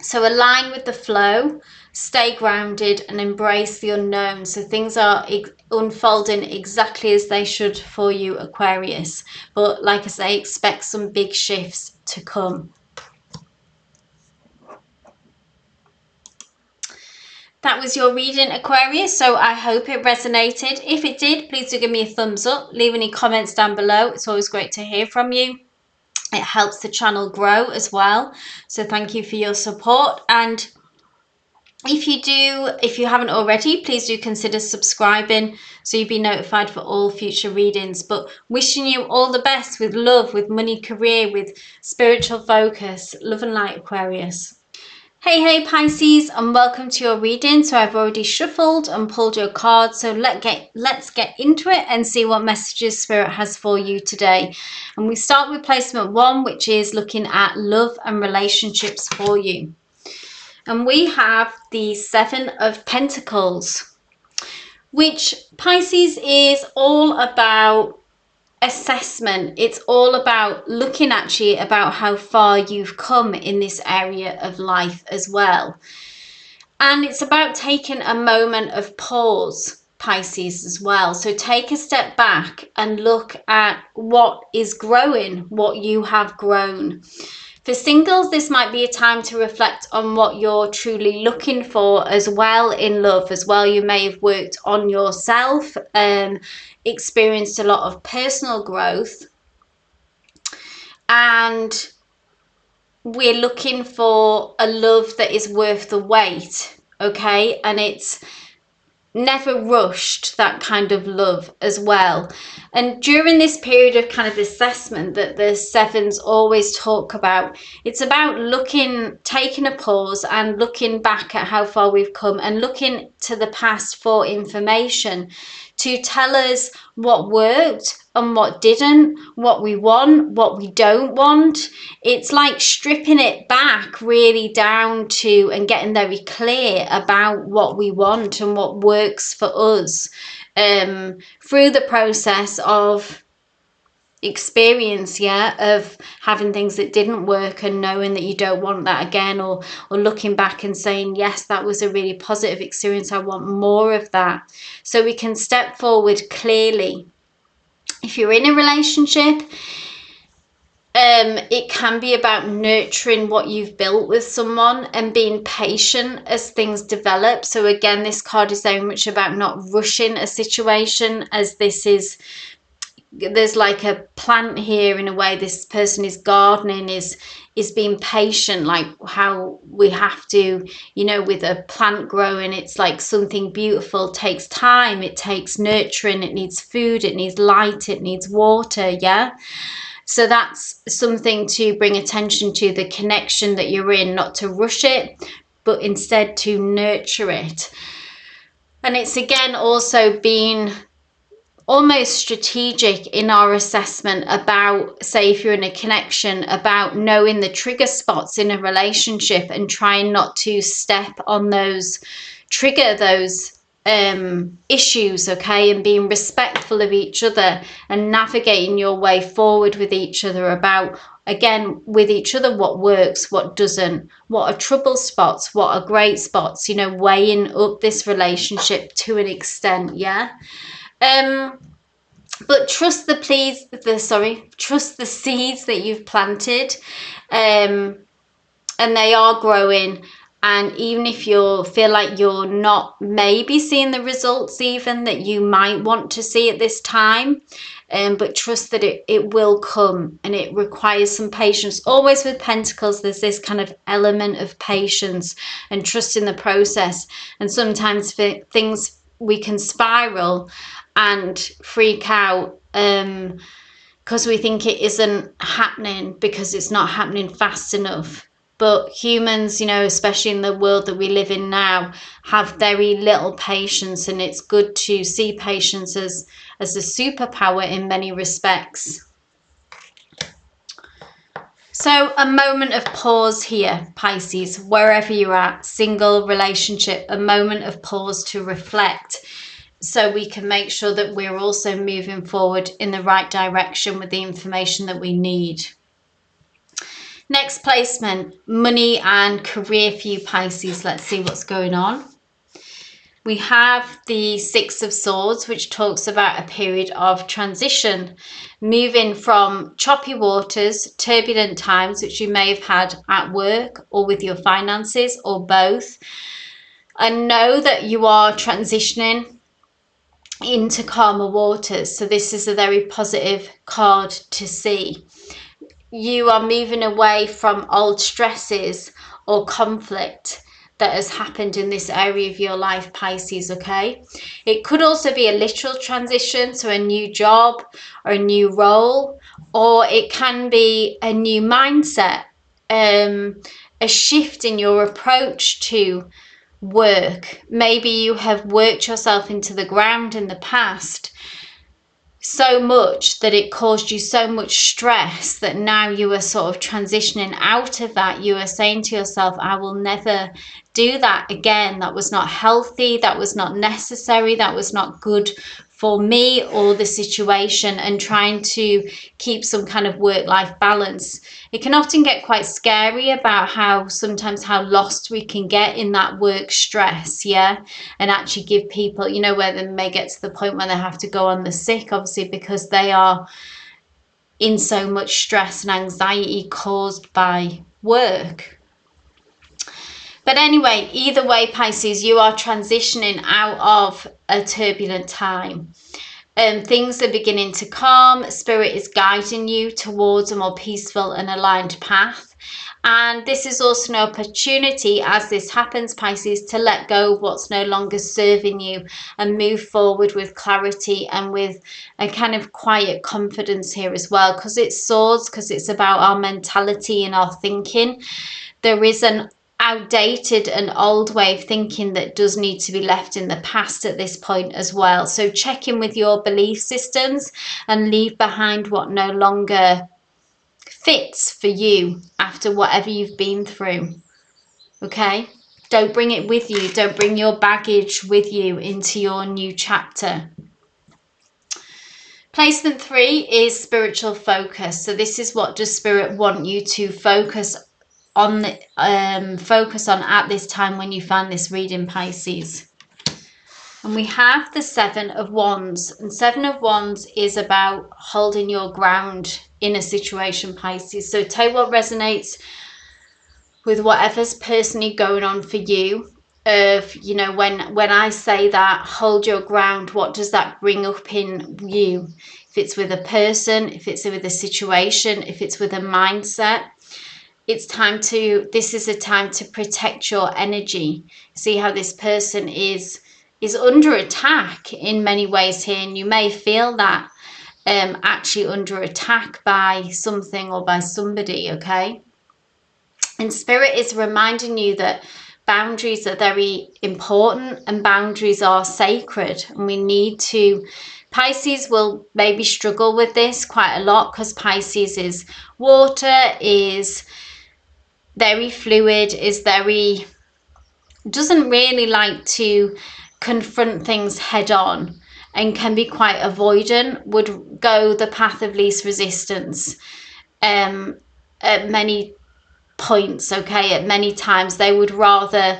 So align with the flow, stay grounded and embrace the unknown. So things are unfolding exactly as they should for you, Aquarius. But like I say, expect some big shifts to come. That was your reading, Aquarius, so I hope it resonated. If it did, please do give me a thumbs up. Leave any comments down below. It's always great to hear from you. It helps the channel grow as well. So thank you for your support. And if you haven't already, please do consider subscribing so you'll be notified for all future readings. But wishing you all the best with love, with money, career, with spiritual focus. Love and light, Aquarius. Hey Pisces, and welcome to your reading. So I've already shuffled and pulled your cards, so let's get into it and see what messages Spirit has for you today. And we start with placement 1, which is looking at love and relationships for you. And we have the 7 of Pentacles, which, Pisces, is all about assessment. It's all about looking actually about how far you've come in this area of life as well. And it's about taking a moment of pause, Pisces, as well. So take a step back and look at what is growing, what you have grown. For singles, this might be a time to reflect on what you're truly looking for as well in love as well. You may have worked on yourself, experienced a lot of personal growth, and we're looking for a love that is worth the wait, okay? And it's never rushed, that kind of love as well. And during this period of kind of assessment that the 7s always talk about, it's about taking a pause and looking back at how far we've come and looking to the past for information to tell us what worked and what didn't, what we want, what we don't want. It's like stripping it back really down to and getting very clear about what we want and what works for us through the process of experience, yeah, of having things that didn't work and knowing that you don't want that again, or looking back and saying, yes, that was a really positive experience, I want more of that. So we can step forward clearly. If you're in a relationship, it can be about nurturing what you've built with someone and being patient as things develop. So again, this card is very much about not rushing a situation, as there's like a plant here in a way. This person is gardening, is being patient, like how we have to, you know, with a plant growing, it's like something beautiful takes time, it takes nurturing, it needs food, it needs light, it needs water, yeah. So that's something to bring attention to, the connection that you're in, not to rush it, but instead to nurture it. And it's again also being almost strategic in our assessment about, say, if you're in a connection, about knowing the trigger spots in a relationship and trying not to step on those, trigger those issues, okay, and being respectful of each other and navigating your way forward with each other, about, again, with each other, what works, what doesn't, what are trouble spots, what are great spots, you know, weighing up this relationship to an extent, yeah. But trust the seeds that you've planted, and they are growing. And even if you feel like you're not maybe seeing the results even that you might want to see at this time, but trust that it will come, and it requires some patience. Always with Pentacles, there's this kind of element of patience and trust in the process. And sometimes for things, we can spiral and freak out because we think it isn't happening, because it's not happening fast enough. But humans, you know, especially in the world that we live in now, have very little patience, and it's good to see patience as a superpower in many respects. So a moment of pause here, Pisces, wherever you're at, single, relationship, a moment of pause to reflect, so we can make sure that we're also moving forward in the right direction with the information that we need. Next placement, money and career for you, Pisces. Let's see what's going on. We have the Six of Swords, which talks about a period of transition, moving from choppy waters, turbulent times, which you may have had at work or with your finances or both. And know that you are transitioning into calmer waters. So this is a very positive card to see. You are moving away from old stresses or conflict that has happened in this area of your life, Pisces, okay? It could also be a literal transition, so a new job or a new role, or it can be a new mindset, a shift in your approach to work. Maybe you have worked yourself into the ground in the past so much that it caused you so much stress that now you are sort of transitioning out of that. You are saying to yourself, I will never do that again. That was not healthy. That was not necessary. That was not good for me or the situation, and trying to keep some kind of work-life balance. It can often get quite scary about how sometimes how lost we can get in that work stress, yeah, and actually give people, you know, where they may get to the point where they have to go on the sick, obviously, because they are in so much stress and anxiety caused by work. But anyway, either way, Pisces, you are transitioning out of a turbulent time. Things are beginning to calm. Spirit is guiding you towards a more peaceful and aligned path. And this is also an opportunity, as this happens, Pisces, to let go of what's no longer serving you and move forward with clarity and with a kind of quiet confidence here as well. Because it's swords, because it's about our mentality and our thinking. There is an outdated and old way of thinking that does need to be left in the past at this point as well. So check in with your belief systems and leave behind what no longer fits for you after whatever you've been through. Okay? Don't bring it with you. Don't bring your baggage with you into your new chapter. Placement 3 is spiritual focus. So this is what does Spirit want you to focus on at this time when you find this reading, Pisces. And we have the 7 of Wands. And 7 of Wands is about holding your ground in a situation, Pisces. So take what resonates with whatever's personally going on for you. You know, when I say that, hold your ground, what does that bring up in you? If it's with a person, if it's with a situation, if it's with a mindset, it's time to, this is a time to protect your energy. See how this person is under attack in many ways here, and you may feel that actually under attack by something or by somebody, okay? And Spirit is reminding you that boundaries are very important and boundaries are sacred, and we need to, Pisces will maybe struggle with this quite a lot because Pisces is water, is very fluid, is very, doesn't really like to confront things head on, and can be quite avoidant, would go the path of least resistance at many points, okay? At many times they would rather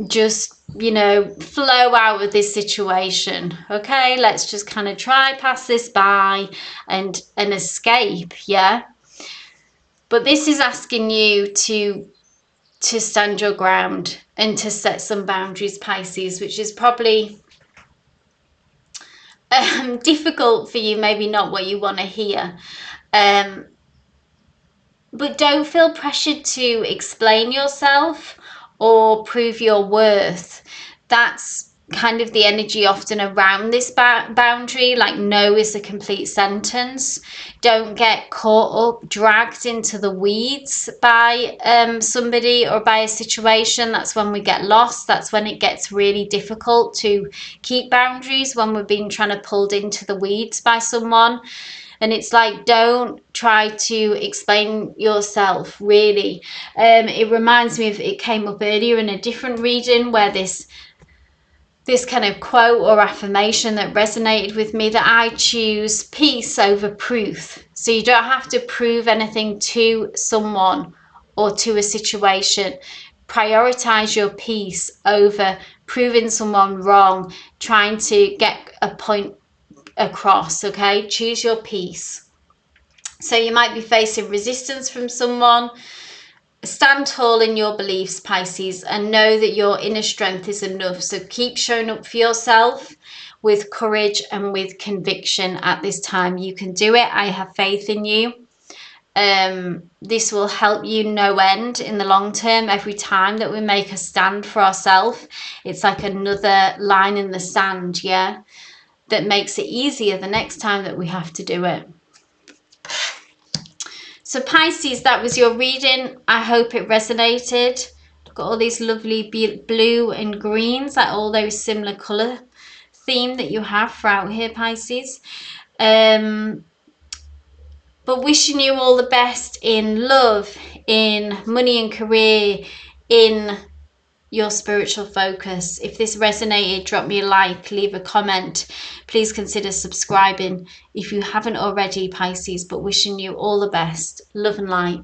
just, you know, flow out of this situation, okay? Let's just kind of try pass this by and escape, yeah? But this is asking you to stand your ground and to set some boundaries, Pisces, which is probably difficult for you, maybe not what you want to hear. But don't feel pressured to explain yourself or prove your worth. That's kind of the energy often around this boundary, like no is a complete sentence. Don't get caught up, dragged into the weeds by somebody or by a situation. That's when we get lost. That's when it gets really difficult to keep boundaries, when we're being pulled into the weeds by someone. And it's like, don't try to explain yourself, really. It reminds me of, it came up earlier in a different reading where this kind of quote or affirmation that resonated with me, that I choose peace over proof. So you don't have to prove anything to someone or to a situation. Prioritize your peace over proving someone wrong, trying to get a point across, okay? Choose your peace. So you might be facing resistance from someone. Stand tall in your beliefs, Pisces, and know that your inner strength is enough. So keep showing up for yourself with courage and with conviction at this time. You can do it. I have faith in you. This will help you no end in the long term. Every time that we make a stand for ourselves, it's like another line in the sand, yeah, that makes it easier the next time that we have to do it. So Pisces, that was your reading. I hope it resonated. Got all these lovely blue and greens, like all those similar colour theme that you have throughout here, Pisces. But wishing you all the best in love, in money and career, in your spiritual focus. If this resonated, drop me a like, leave a comment. Please consider subscribing if you haven't already, Pisces. But wishing you all the best. Love and light.